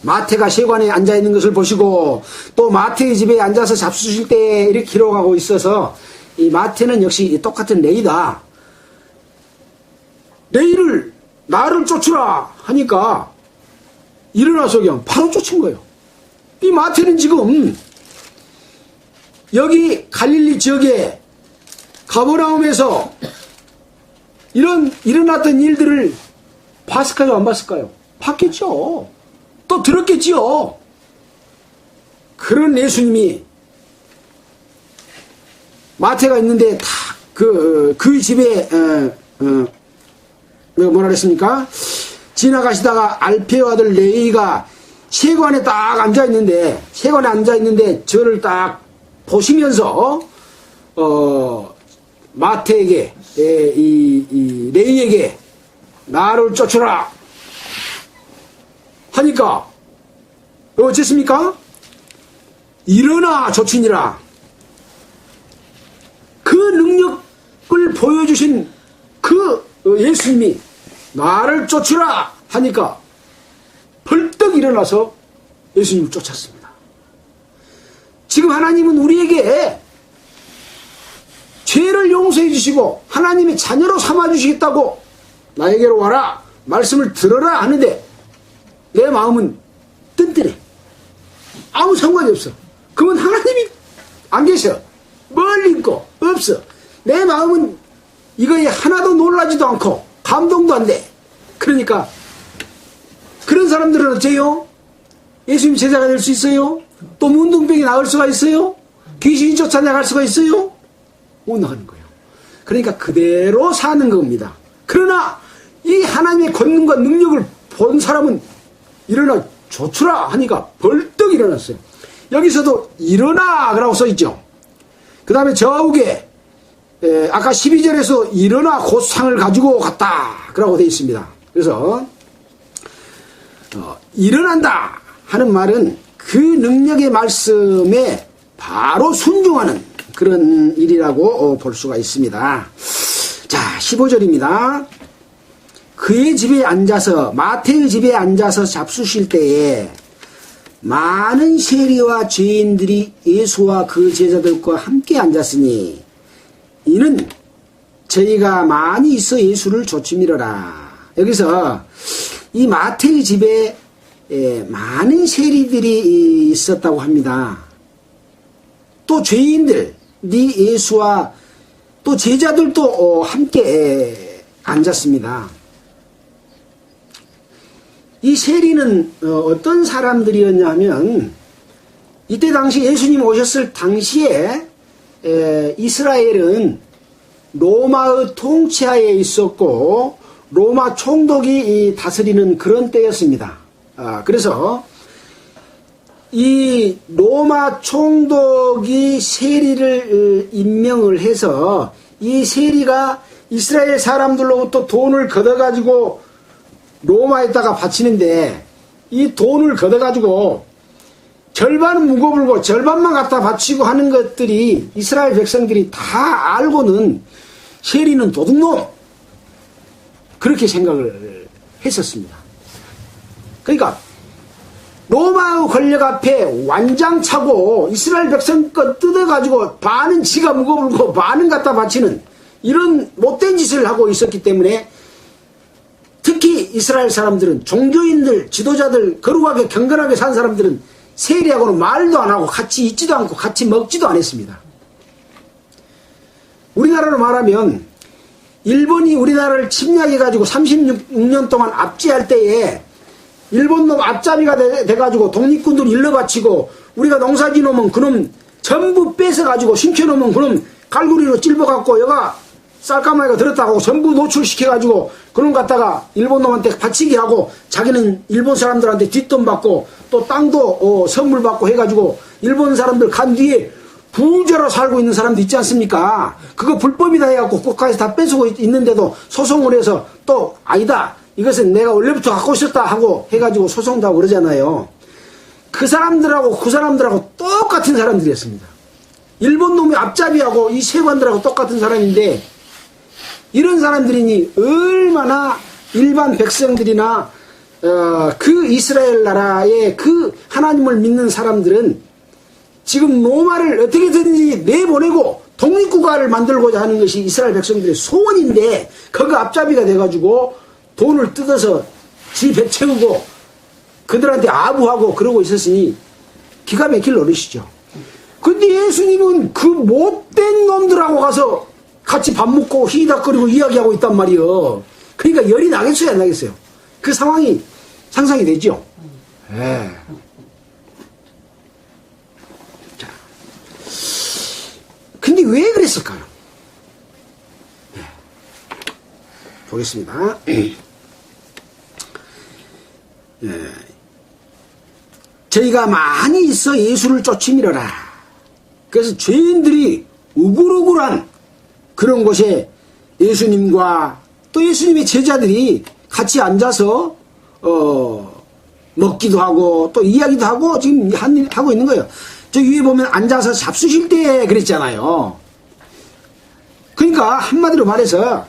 마태가 세관에 앉아있는 것을 보시고 또 마태의 집에 앉아서 잡수실 때 이렇게 기록하고 있어서 이 마태는 역시 똑같은 레이다. 레이를 나를 쫓으라 하니까 일어나서 그냥 바로 쫓은 거예요. 이 마태는 지금 여기 갈릴리 지역에 가버나움에서 일어났던 일들을 봤을까요? 안 봤을까요? 봤겠죠. 또 들었겠지요. 그런 예수님이 마태가 있는데 다 그 집에 뭐라 그랬습니까? 지나가시다가 알페오 아들 레이가 세관에 딱 앉아있는데 저를 딱 보시면서 마태에게 이 레이에게 나를 쫓으라 하니까 어쨌습니까? 일어나 조치니라. 그 능력을 보여주신 그 예수님이 나를 쫓으라 하니까 벌떡 일어나서 예수님을 쫓았습니다. 지금 하나님은 우리에게 죄를 용서해 주시고 하나님의 자녀로 삼아 주시겠다고 나에게로 와라 말씀을 들어라 하는데 내 마음은 뜬뜬해. 아무 상관이 없어. 그러면 하나님이 안 계셔. 멀리 있고 없어. 내 마음은 이거에 하나도 놀라지도 않고 감동도 안 돼. 그러니까 그런 사람들은 어째요? 예수님 제자가 될 수 있어요? 또 문둥병이 나을 수가 있어요? 귀신이 쫓아나갈 수가 있어요? 못 나가는 거예요. 그러니까 그대로 사는 겁니다. 그러나 이 하나님의 권능과 능력을 본 사람은 일어나 조추라 하니까 벌떡 일어났어요. 여기서도 일어나 라고 써있죠. 그 다음에 저우게 아까 12절에서 일어나 곧 상을 가지고 갔다 라고 되어 있습니다. 그래서 일어난다 하는 말은 그 능력의 말씀에 바로 순종하는 그런 일이라고 볼 수가 있습니다. 자, 15절입니다. 그의 집에 앉아서 마태의 집에 앉아서 잡수실 때에 많은 세리와 죄인들이 예수와 그 제자들과 함께 앉았으니 이는 저희가 많이 있어 예수를 좇음이러라. 여기서 이 마태의 집에 많은 세리들이 있었다고 합니다. 또 죄인들이 예수와 또 제자들도 함께 앉았습니다. 이 세리는 어떤 사람들이었냐면 이때 당시 예수님 오셨을 당시에 이스라엘은 로마의 통치하에 있었고 로마 총독이 다스리는 그런 때였습니다. 그래서 이 로마 총독이 세리를 임명을 해서 이 세리가 이스라엘 사람들로부터 돈을 걷어가지고 로마에다가 바치는데 이 돈을 걷어가지고 절반은 묵어불고 절반만 갖다 바치고 하는 것들이 이스라엘 백성들이 다 알고는 세리는 도둑놈 그렇게 생각을 했었습니다. 그러니까 로마의 권력 앞에 완장차고 이스라엘 백성 것 뜯어가지고 반은 지가 묵어불고 반은 갖다 바치는 이런 못된 짓을 하고 있었기 때문에 특히 이스라엘 사람들은 종교인들, 지도자들, 거룩하게 경건하게 산 사람들은 세리하고는 말도 안 하고 같이 있지도 않고 같이 먹지도 않았습니다. 우리나라로 말하면 일본이 우리나라를 침략해가지고 36년 동안 압제할 때에 일본 놈 앞잡이가 돼가지고 독립군들 일러 바치고 우리가 농사지 놓으면 그놈 전부 뺏어가지고 심켜놓으면 그놈 갈고리로 찔러갖고 여가 쌀가마이가 들었다고 전부 노출시켜가지고 그놈 갖다가 일본 놈한테 바치게 하고 자기는 일본 사람들한테 뒷돈 받고 또 땅도 선물 받고 해가지고 일본 사람들 간 뒤에 부자로 살고 있는 사람도 있지 않습니까? 그거 불법이다 해갖고 국가에서 다 뺏고 있는데도 소송을 해서 또 아니다 이것은 내가 원래부터 갖고 있었다 하고 해가지고 소송도 하고 그러잖아요. 그 사람들하고 그 사람들하고 똑같은 사람들이었습니다. 일본 놈이 앞잡이하고 이 세관들하고 똑같은 사람인데 이런 사람들이니 얼마나 일반 백성들이나 그 이스라엘 나라의 그 하나님을 믿는 사람들은 지금 로마를 어떻게든지 내보내고 독립국가를 만들고자 하는 것이 이스라엘 백성들의 소원인데 거기 앞잡이가 돼가지고 돈을 뜯어서 지 배 채우고 그들한테 아부하고 그러고 있었으니 기가 막힐 노릇이죠. 근데 예수님은 그 못된 놈들하고 가서 같이 밥 먹고 히덕거리고 이야기하고 있단 말이에요. 그러니까 열이 나겠어요 안 나겠어요? 그 상황이 상상이 되죠. 예. 자, 근데 왜 그랬을까요? 예. 보겠습니다. 예. 저희가 많이 있어 예수를 쫓음이러라. 그래서 죄인들이 우글우글한 그런 곳에 예수님과 또 예수님의 제자들이 같이 앉아서 먹기도 하고 또 이야기도 하고 지금 하고 있는 거예요. 저 위에 보면 앉아서 잡수실 때 그랬잖아요. 그러니까 한마디로 말해서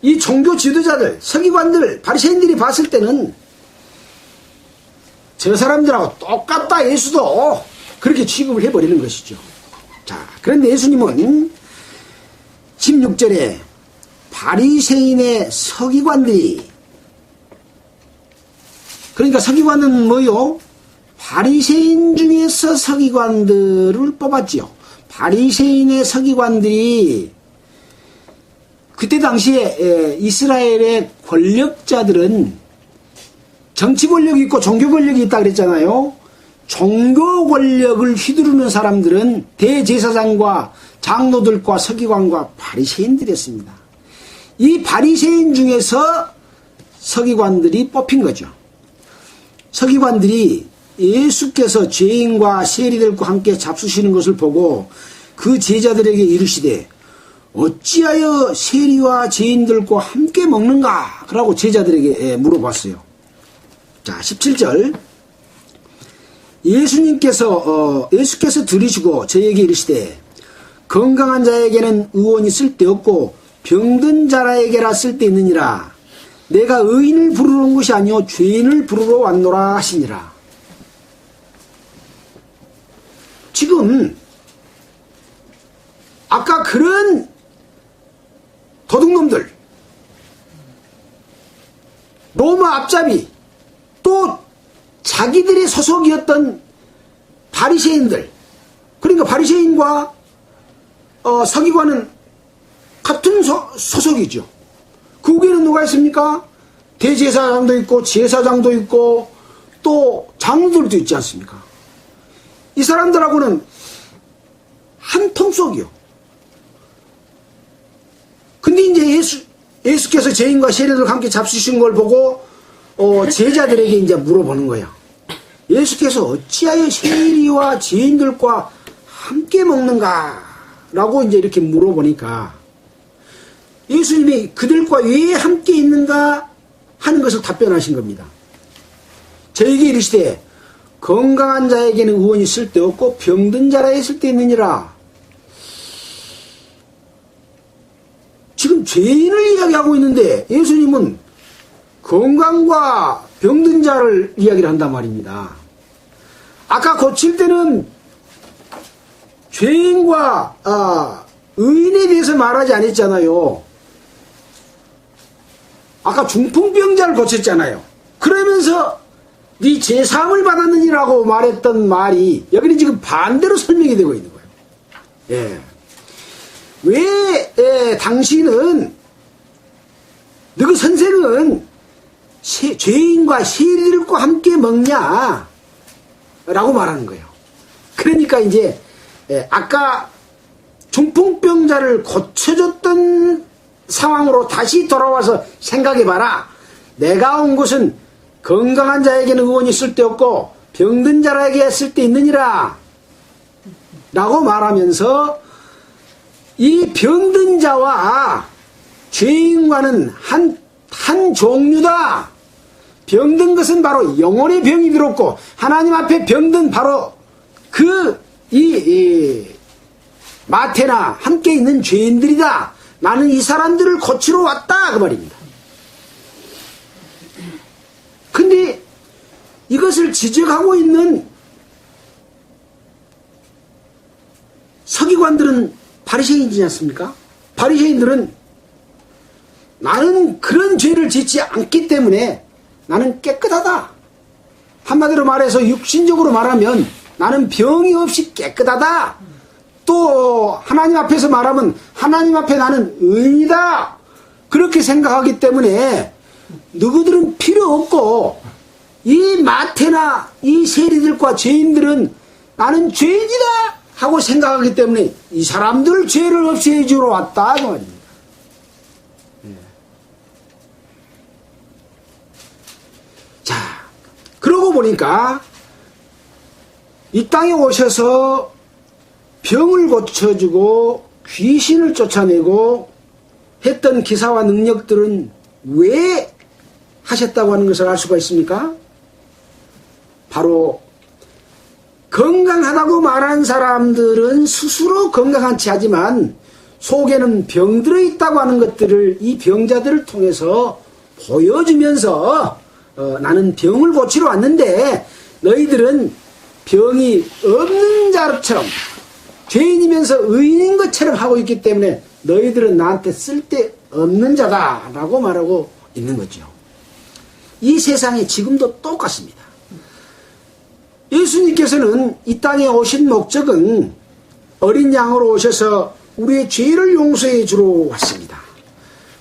이 종교 지도자들, 서기관들, 바리새인들이 봤을 때는 저 사람들하고 똑같다 예수도 그렇게 취급을 해버리는 것이죠. 자, 그런데 예수님은 16절에 바리새인의 서기관들이, 그러니까 서기관은 뭐요? 바리새인 중에서 서기관들을 뽑았지요. 바리새인의 서기관들이, 그때 당시에 이스라엘의 권력자들은 정치 권력이 있고 종교 권력이 있다 그랬잖아요. 종교 권력을 휘두르는 사람들은 대제사장과 장로들과 서기관과 바리새인들이었습니다. 이 바리새인 중에서 서기관들이 뽑힌 거죠. 서기관들이 예수께서 죄인과 세리들과 함께 잡수시는 것을 보고 그 제자들에게 이르시되 어찌하여 세리와 죄인들과 함께 먹는가? 라고 제자들에게 물어봤어요. 자, 17절. 예수께서 들으시고 저에게 이르시되 건강한 자에게는 의원이 쓸데없고 병든 자라에게라 쓸데있느니라. 내가 의인을 부르러 온 것이 아니요 죄인을 부르러 왔노라 하시니라. 지금 아까 그런 도둑놈들, 로마 앞잡이, 또 자기들의 소속이었던 바리새인들, 그러니까 바리새인과 서기관은 같은 소속이죠. 그 위에는 누가 있습니까? 대제사장도 있고 제사장도 있고 또 장로들도 있지 않습니까? 이 사람들하고는 한 통속이요. 근데 이제 예수께서 죄인과 세리들과 함께 잡수신 걸 보고 제자들에게 이제 물어보는 거예요. 예수께서 어찌하여 세리와 죄인들과 함께 먹는가? 라고 이제 이렇게 물어보니까 예수님이 그들과 왜 함께 있는가 하는 것을 답변하신 겁니다. 저에게 이르시되 건강한 자에게는 의원이 쓸데없고 병든 자라에 쓸데있느니라. 지금 죄인을 이야기하고 있는데 예수님은 건강과 병든 자를 이야기를 한단 말입니다. 아까 고칠 때는 죄인과 의인에 대해서 말하지 않았잖아요. 아까 중풍병자를 고쳤잖아요. 그러면서 네 제사함을 받았느니라고 말했던 말이 여기는 지금 반대로 설명이 되고 있는 거예요. 예. 왜 당신은 너희 선생은 죄인과 세리들과 함께 먹냐? 라고 말하는 거예요. 그러니까 이제 아까 중풍병자를 고쳐줬던 상황으로 다시 돌아와서 생각해봐라. 내가 온 것은 건강한 자에게는 의원이 쓸데없고 병든 자에게 쓸데있느니라 라고 말하면서 이 병든 자와 죄인과는 한 종류다. 병든 것은 바로 영혼의 병이 들었고 하나님 앞에 병든 바로 마태나 함께 있는 죄인들이다. 나는 이 사람들을 고치러 왔다 그 말입니다. 근데 이것을 지적하고 있는 서기관들은 바리새인이지 않습니까? 바리새인들은 나는 그런 죄를 짓지 않기 때문에 나는 깨끗하다. 한마디로 말해서 육신적으로 말하면 나는 병이 없이 깨끗하다. 또 하나님 앞에서 말하면 하나님 앞에 나는 의인이다. 그렇게 생각하기 때문에 너희들은 필요 없고 이 마태나 이 세리들과 죄인들은 나는 죄인이다 하고 생각하기 때문에 이 사람들 죄를 없애해 주러 왔다 그 말입니다. 자, 그러고 보니까 이 땅에 오셔서 병을 고쳐주고 귀신을 쫓아내고 했던 기사와 능력들은 왜 하셨다고 하는 것을 알 수가 있습니까? 바로 건강하다고 말하는 사람들은 스스로 건강한 체 하지만 속에는 병들어 있다고 하는 것들을 이 병자들을 통해서 보여주면서 나는 병을 고치러 왔는데 너희들은 병이 없는 자처럼 죄인이면서 의인인 것처럼 하고 있기 때문에 너희들은 나한테 쓸데없는 자다라고 말하고 있는 거죠. 이 세상이 지금도 똑같습니다. 예수님께서는 이 땅에 오신 목적은 어린 양으로 오셔서 우리의 죄를 용서해 주러 왔습니다.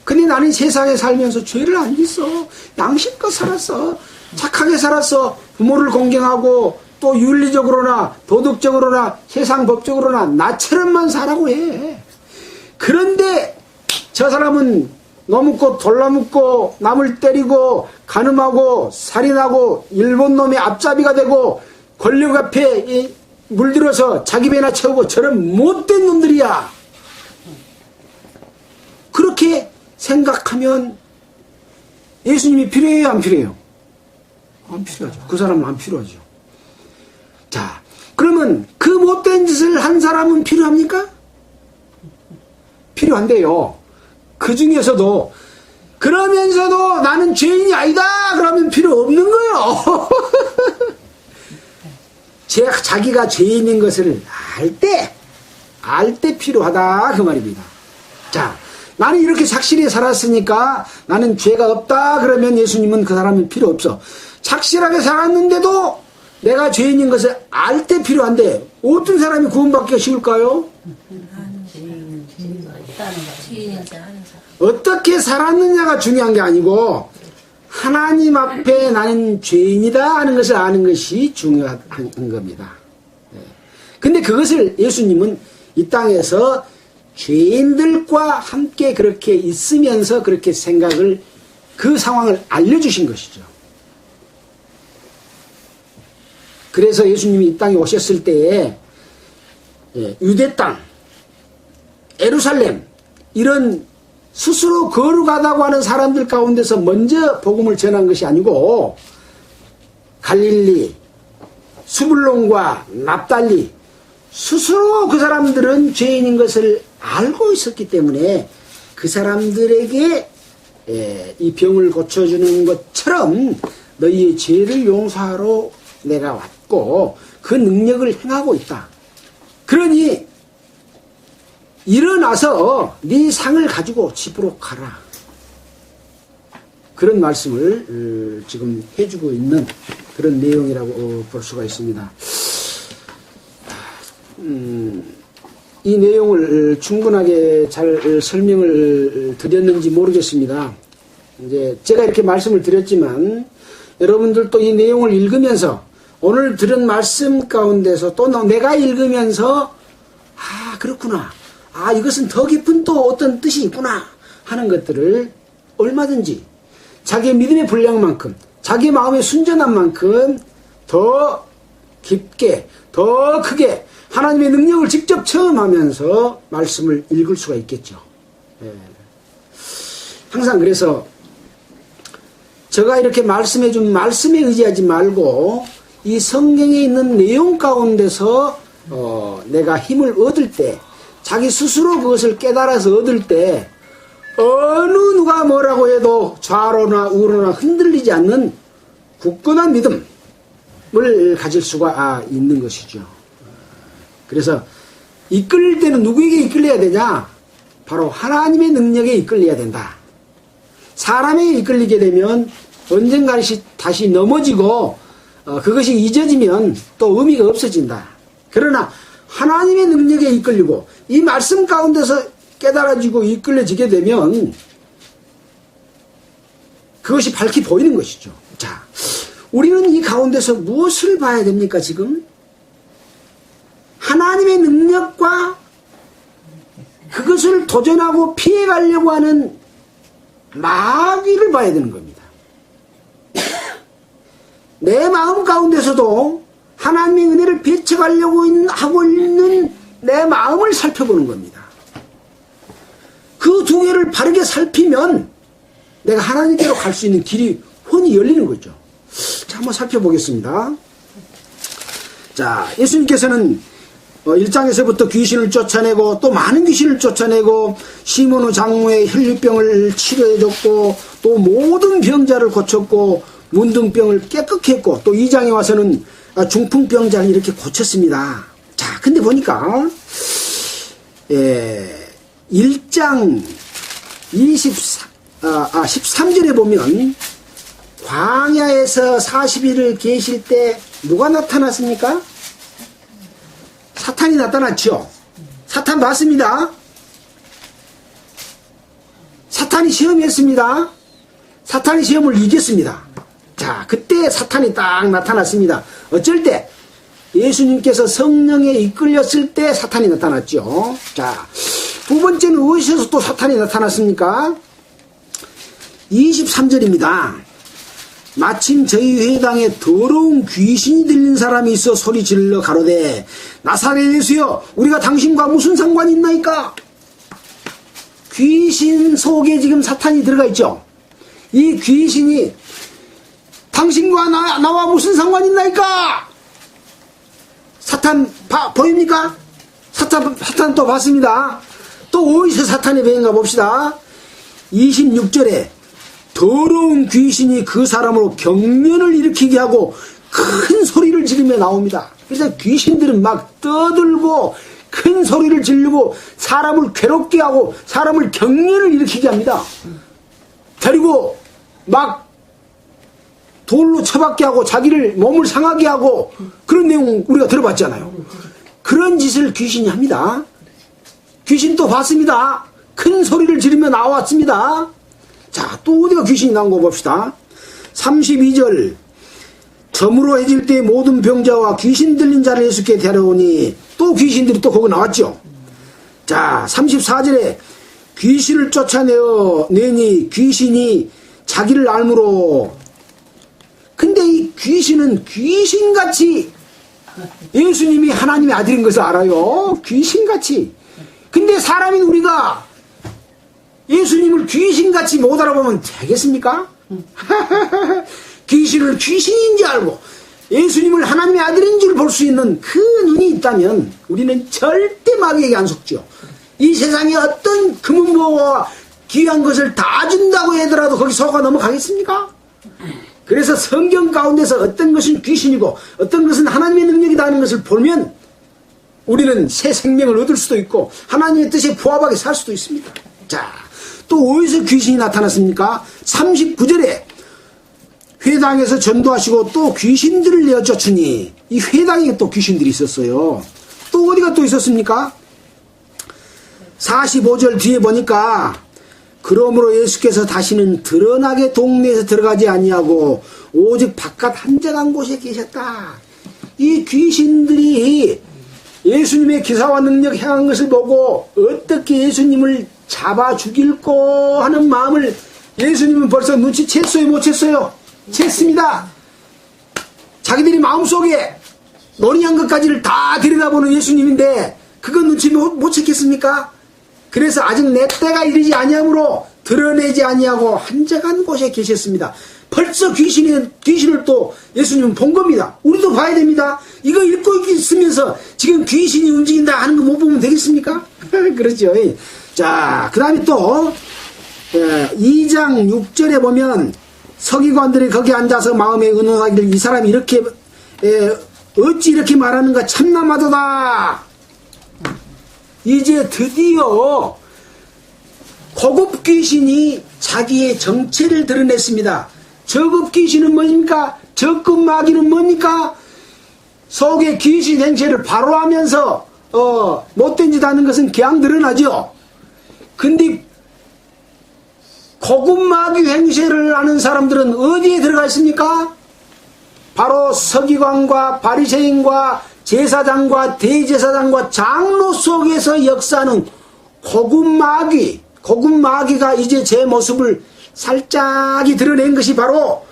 근데 나는 세상에 살면서 죄를 안 짓어. 양심껏 살았어. 착하게 살았어. 부모를 공경하고 또 윤리적으로나 도덕적으로나 세상 법적으로나 나처럼만 살라고 해. 그런데 저 사람은 너무고 돌라묻고 남을 때리고 간음하고 살인하고 일본 놈의 앞잡이가 되고 권력 앞에 물들어서 자기 배나 채우고 저런 못된 놈들이야. 그렇게 생각하면 예수님이 필요해요, 안 필요해요? 안 필요하죠. 그 사람은 안 필요하죠. 자, 그러면 그 못된 짓을 한 사람은 필요합니까? 필요한데요. 그 중에서도 그러면서도 나는 죄인이 아니다 그러면 필요 없는 거예요. 자기가 죄인인 것을 알 때 필요하다 그 말입니다. 자, 나는 이렇게 착실히 살았으니까 나는 죄가 없다 그러면 예수님은 그 사람은 필요 없어. 착실하게 살았는데도 내가 죄인인 것을 알 때 필요한데 어떤 사람이 구원받기가 쉬울까요? 어떻게 살았느냐가 중요한 게 아니고 하나님 앞에 나는 죄인이다 하는 것을 아는 것이 중요한 겁니다. 근데 그것을 예수님은 이 땅에서 죄인들과 함께 그렇게 있으면서 그렇게 생각을 그 상황을 알려주신 것이죠. 그래서 예수님이 이 땅에 오셨을 때에 유대 땅, 예루살렘 이런 스스로 거룩하다고 하는 사람들 가운데서 먼저 복음을 전한 것이 아니고 갈릴리, 수불론과 납달리 스스로 그 사람들은 죄인인 것을 알고 있었기 때문에 그 사람들에게 이 병을 고쳐주는 것처럼 너희의 죄를 용서하러 내가 왔고 그 능력을 행하고 있다. 그러니 일어나서 네 상을 가지고 집으로 가라. 그런 말씀을 지금 해주고 있는 그런 내용이라고 볼 수가 있습니다. 이 내용을 충분하게 잘 설명을 드렸는지 모르겠습니다. 이제 제가 이렇게 말씀을 드렸지만 여러분들도 이 내용을 읽으면서 오늘 들은 말씀 가운데서 또 내가 읽으면서 그렇구나. 이것은 더 깊은 또 어떤 뜻이 있구나 하는 것들을 얼마든지 자기의 믿음의 분량만큼 자기의 마음의 순전한 만큼 더 깊게 더 크게 하나님의 능력을 직접 체험하면서 말씀을 읽을 수가 있겠죠. 항상 그래서 제가 이렇게 말씀해준 말씀에 의지하지 말고 이 성경에 있는 내용 가운데서 내가 힘을 얻을 때 자기 스스로 그것을 깨달아서 얻을 때 어느 누가 뭐라고 해도 좌로나 우로나 흔들리지 않는 굳건한 믿음을 가질 수가 있는 것이죠. 그래서 이끌릴 때는 누구에게 이끌려야 되냐? 바로 하나님의 능력에 이끌려야 된다. 사람에게 이끌리게 되면 언젠가 다시 넘어지고 그것이 잊어지면 또 의미가 없어진다. 그러나 하나님의 능력에 이끌리고 이 말씀 가운데서 깨달아지고 이끌려지게 되면 그것이 밝히 보이는 것이죠. 자, 우리는 이 가운데서 무엇을 봐야 됩니까 지금? 하나님의 능력과 그것을 도전하고 피해가려고 하는 마귀를 봐야 되는 겁니다. 내 마음 가운데서도 하나님의 은혜를 배척하려고 하고 있는 내 마음을 살펴보는 겁니다. 그 두 개를 바르게 살피면 내가 하나님께로 갈 수 있는 길이 훤히 열리는 거죠. 자, 한번 살펴보겠습니다. 자, 예수님께서는 1장에서부터 귀신을 쫓아내고 또 많은 귀신을 쫓아내고 시몬의 장모의 혈류병을 치료해줬고 또 모든 병자를 고쳤고 문둥병을 깨끗게 했고 또 2장에 와서는 중풍병자를 이렇게 고쳤습니다. 자, 근데 보니까 1장 13절에 보면 광야에서 40일을 계실 때 누가 나타났습니까? 사탄이 나타났죠. 사탄 봤습니다. 사탄이 시험했습니다. 사탄이 시험을 이겼습니다. 자, 그때 사탄이 딱 나타났습니다. 어쩔 때? 예수님께서 성령에 이끌렸을 때 사탄이 나타났죠. 자, 두 번째는 어디서 또 사탄이 나타났습니까? 23절입니다. 마침 저희 회당에 더러운 귀신이 들린 사람이 있어 소리 질러 가로되 나사렛 예수여 우리가 당신과 무슨 상관이 있나이까? 귀신 속에 지금 사탄이 들어가 있죠. 이 귀신이 당신과 나와 무슨 상관이 있나이까? 사탄 보입니까? 사탄 또 봤습니다. 또 어디서 사탄이 배인가 봅시다. 26절에 더러운 귀신이 그 사람으로 경련을 일으키게 하고 큰 소리를 지르며 나옵니다. 그래서 귀신들은 막 떠들고 큰 소리를 지르고 사람을 괴롭게 하고 사람을 경련을 일으키게 합니다. 그리고 막 돌로 처박게 하고 자기를 몸을 상하게 하고 그런 내용 우리가 들어봤잖아요. 그런 짓을 귀신이 합니다. 귀신 또 봤습니다. 큰 소리를 지르며 나왔습니다. 자, 또 어디가 귀신이 나온 거 봅시다. 32절 저물어 해질 때 모든 병자와 귀신 들린 자를 예수께 데려오니 또 귀신들이 또 거기 나왔죠. 자, 34절에 귀신을 쫓아내니 귀신이 자기를 알므로. 근데 이 귀신은 귀신같이 예수님이 하나님의 아들인 것을 알아요. 귀신같이. 근데 사람인 우리가 예수님을 귀신같이 못 알아보면 되겠습니까? 귀신을 귀신인지 알고 예수님을 하나님의 아들인 줄 볼 수 있는 그 눈이 있다면 우리는 절대 마귀에게 안 속죠. 이 세상에 어떤 금은보화와 귀한 것을 다 준다고 하더라도 거기 속아 넘어가겠습니까? 그래서 성경 가운데서 어떤 것은 귀신이고 어떤 것은 하나님의 능력이다 하는 것을 보면 우리는 새 생명을 얻을 수도 있고 하나님의 뜻에 부합하게 살 수도 있습니다. 자, 또 어디서 귀신이 나타났습니까? 39절에 회당에서 전도하시고 또 귀신들을 내어 쫓으니 이 회당에 또 귀신들이 있었어요. 또 어디가 또 있었습니까? 45절 뒤에 보니까 그러므로 예수께서 다시는 드러나게 동네에서 들어가지 아니하고 오직 바깥 한적한 곳에 계셨다. 이 귀신들이 예수님의 기사와 능력 행한 것을 보고 어떻게 예수님을 잡아 죽일꼬 하는 마음을 예수님은 벌써 눈치챘어요? 못 챘어요? 챘습니다. 자기들이 마음속에 논의한 것까지를 다 들여다보는 예수님인데 그건 눈치 못 챘겠습니까? 그래서 아직 내 때가 이르지 아니하므로 드러내지 아니하고 한적한 곳에 계셨습니다. 벌써 귀신을 또 예수님은 본 겁니다. 우리도 봐야 됩니다. 이거 읽고 있으면서 지금 귀신이 움직인다 하는 거 못 보면 되겠습니까? 그렇죠. 자, 그 다음에 또 2장 6절에 보면 서기관들이 거기 앉아서 마음에 의논하기를 이 사람이 이렇게 어찌 이렇게 말하는가 참나마도다. 이제 드디어 고급 귀신이 자기의 정체를 드러냈습니다. 저급 귀신은 뭡니까? 저급 마귀는 뭡니까? 속에 귀신 행세를 바로 하면서 못된 짓 하는 것은 그냥 드러나죠. 근데 고급 마귀 행세를 하는 사람들은 어디에 들어가 있습니까? 바로 서기관과 바리새인과 제사장과 대제사장과 장로 속에서 역사하는 고급 마귀가 이제 제 모습을 살짝이 드러낸 것이 바로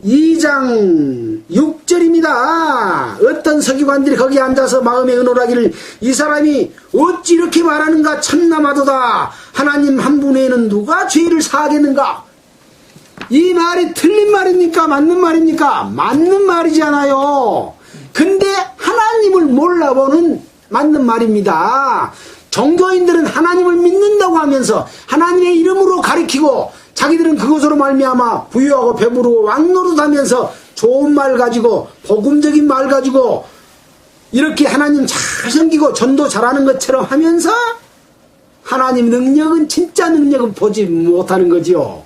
2장 6절입니다. 어떤 서기관들이 거기 앉아서 마음에 의논하기를 이 사람이 어찌 이렇게 말하는가 참나마도다. 하나님 한 분 외에는 누가 죄를 사하겠는가. 이 말이 틀린 말입니까? 맞는 말입니까? 맞는 말이잖아요. 근데 하나님을 몰라보는 맞는 말입니다. 종교인들은 하나님을 믿는다고 하면서 하나님의 이름으로 가리키고 자기들은 그것으로 말미암아 부유하고 배부르고 왕노릇하면서 좋은 말 가지고 복음적인 말 가지고 이렇게 하나님 잘 섬기고 전도 잘하는 것처럼 하면서 하나님 능력은 진짜 능력은 보지 못하는 거지요.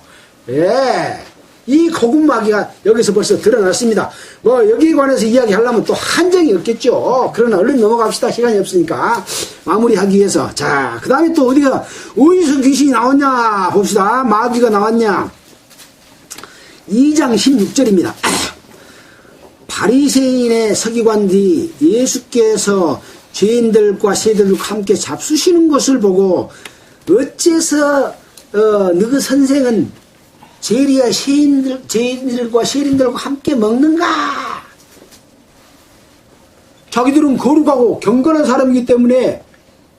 예. 이 거짓마귀가 여기서 벌써 드러났습니다. 뭐 여기에 관해서 이야기하려면 또 한정이 없겠죠. 그러나 얼른 넘어갑시다. 시간이 없으니까 마무리하기 위해서. 자, 그 다음에 또 어디가 어디서 귀신이 나왔냐 봅시다. 마귀가 나왔냐. 2장 16절입니다. 바리새인의 서기관들이 예수께서 죄인들과 세대들과 함께 잡수시는 것을 보고 어째서 너그 선생은 죄리와 죄인들과 세린들과 함께 먹는가? 자기들은 거룩하고 경건한 사람이기 때문에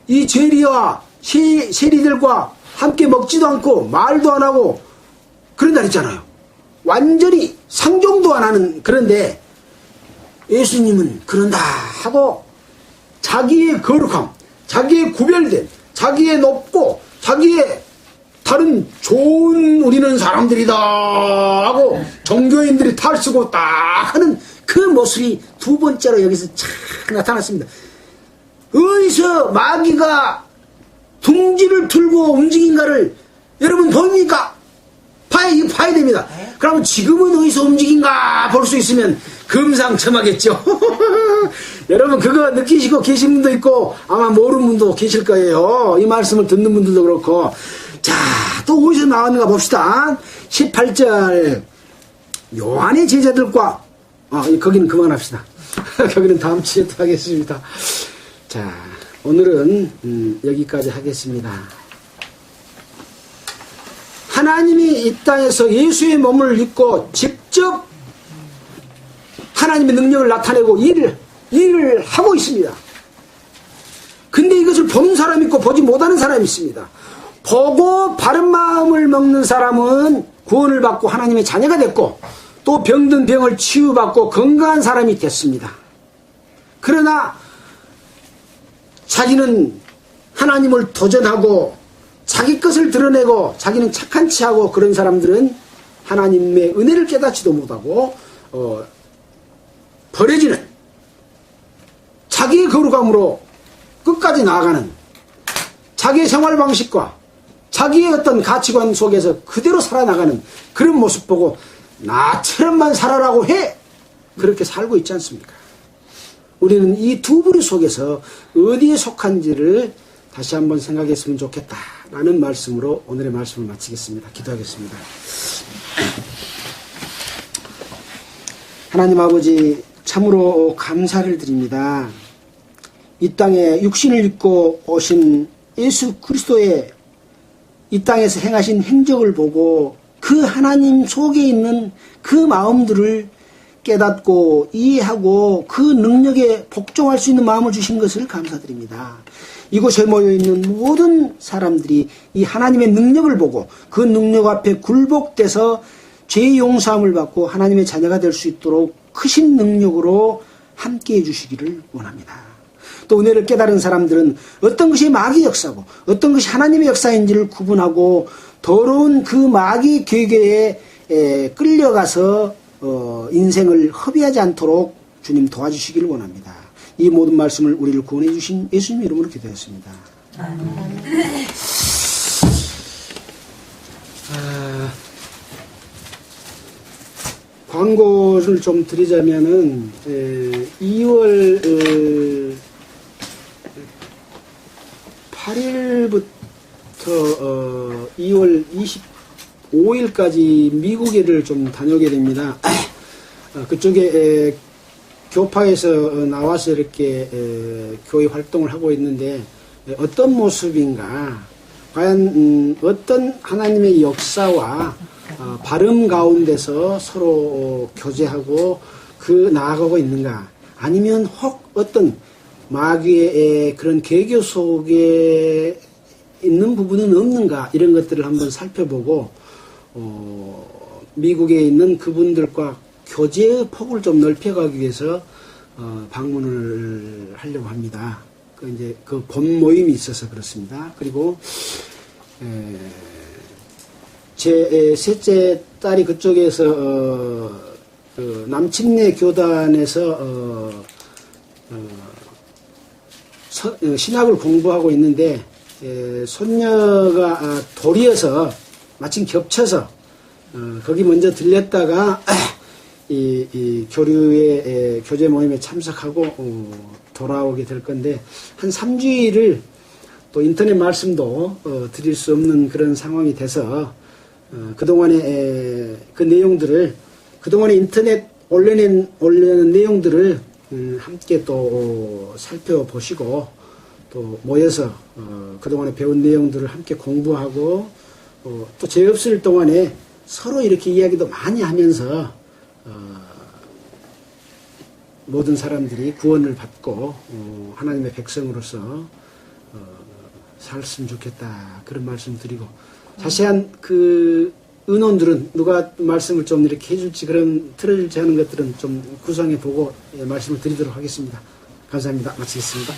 이 죄리와 세리들과 함께 먹지도 않고 말도 안 하고 그런 날 있잖아요. 완전히 상종도 안 하는. 그런데 예수님은 그런다 하고 자기의 거룩함, 자기의 구별됨, 자기의 높고 자기의 다른 좋은 우리는 사람들이다 하고 종교인들이 탈쓰고 딱 하는 그 모습이 두 번째로 여기서 착 나타났습니다. 어디서 마귀가 둥지를 틀고 움직인가를 여러분 보입니까? 봐야 됩니다. 그러면 지금은 어디서 움직인가 볼 수 있으면 금상첨화겠죠. 여러분 그거 느끼시고 계신 분도 있고 아마 모르는 분도 계실 거예요. 이 말씀을 듣는 분들도 그렇고. 자, 또 어디서 나왔는가 봅시다. 18절 요한의 제자들과 거기는 그만합시다. 거기는 다음 주에 또 하겠습니다. 자, 오늘은 여기까지 하겠습니다. 하나님이 이 땅에서 예수의 몸을 입고 직접 하나님의 능력을 나타내고 일을 하고 있습니다. 근데 이것을 보는 사람이 있고 보지 못하는 사람이 있습니다. 보고 바른 마음을 먹는 사람은 구원을 받고 하나님의 자녀가 됐고 또 병든 병을 치유받고 건강한 사람이 됐습니다. 그러나 자기는 하나님을 도전하고 자기 것을 드러내고 자기는 착한 체하고 그런 사람들은 하나님의 은혜를 깨닫지도 못하고 버려지는 자기의 거룩함으로 끝까지 나아가는 자기의 생활 방식과 자기의 어떤 가치관 속에서 그대로 살아나가는 그런 모습 보고 나처럼만 살아라고 해 그렇게 살고 있지 않습니까? 우리는 이 두 부류 속에서 어디에 속한지를 다시 한번 생각했으면 좋겠다라는 말씀으로 오늘의 말씀을 마치겠습니다. 기도하겠습니다. 하나님 아버지 참으로 감사를 드립니다. 이 땅에 육신을 입고 오신 예수 그리스도의 이 땅에서 행하신 행적을 보고 그 하나님 속에 있는 그 마음들을 깨닫고 이해하고 그 능력에 복종할 수 있는 마음을 주신 것을 감사드립니다. 이곳에 모여있는 모든 사람들이 이 하나님의 능력을 보고 그 능력 앞에 굴복돼서 죄의 용서함을 받고 하나님의 자녀가 될 수 있도록 크신 능력으로 함께해 주시기를 원합니다. 또 은혜를 깨달은 사람들은 어떤 것이 마귀의 역사고 어떤 것이 하나님의 역사인지를 구분하고 더러운 그 마귀 괴계에 끌려가서 인생을 허비하지 않도록 주님 도와주시기를 원합니다. 이 모든 말씀을 우리를 구원해 주신 예수님 이름으로 기도했습니다. 광고를 좀 드리자면은 2월 8일부터 2월 25일까지 미국에를 좀 다녀오게 됩니다. 그쪽에 교파에서 나와서 이렇게 교회 활동을 하고 있는데 어떤 모습인가, 과연 어떤 하나님의 역사와 발음 가운데서 서로 교제하고 나아가고 있는가, 아니면 혹 어떤 마귀의 그런 계교 속에 있는 부분은 없는가, 이런 것들을 한번 살펴보고 미국에 있는 그분들과 교제의 폭을 좀 넓혀가기 위해서 방문을 하려고 합니다. 이제 그 본 모임이 있어서 그렇습니다. 그리고 제 셋째 딸이 그쪽에서 그 남침내 교단에서 신학을 공부하고 있는데 손녀가 돌이어서 마침 겹쳐서 거기 먼저 들렸다가 이 교류의 교제 모임에 참석하고 돌아오게 될 건데 한 3주일을 또 인터넷 말씀도 드릴 수 없는 그런 상황이 돼서 그동안의 그 내용들을 그동안에 인터넷 올려낸 내용들을 함께 또 살펴보시고 또 모여서 그동안에 배운 내용들을 함께 공부하고 또 제 없을 동안에 서로 이렇게 이야기도 많이 하면서 모든 사람들이 구원을 받고 하나님의 백성으로서 살았으면 좋겠다 그런 말씀 드리고 자세한 그 의논들은 누가 말씀을 좀 이렇게 해줄지 그런 틀어줄지 하는 것들은 좀 구성해 보고 말씀을 드리도록 하겠습니다. 감사합니다. 마치겠습니다.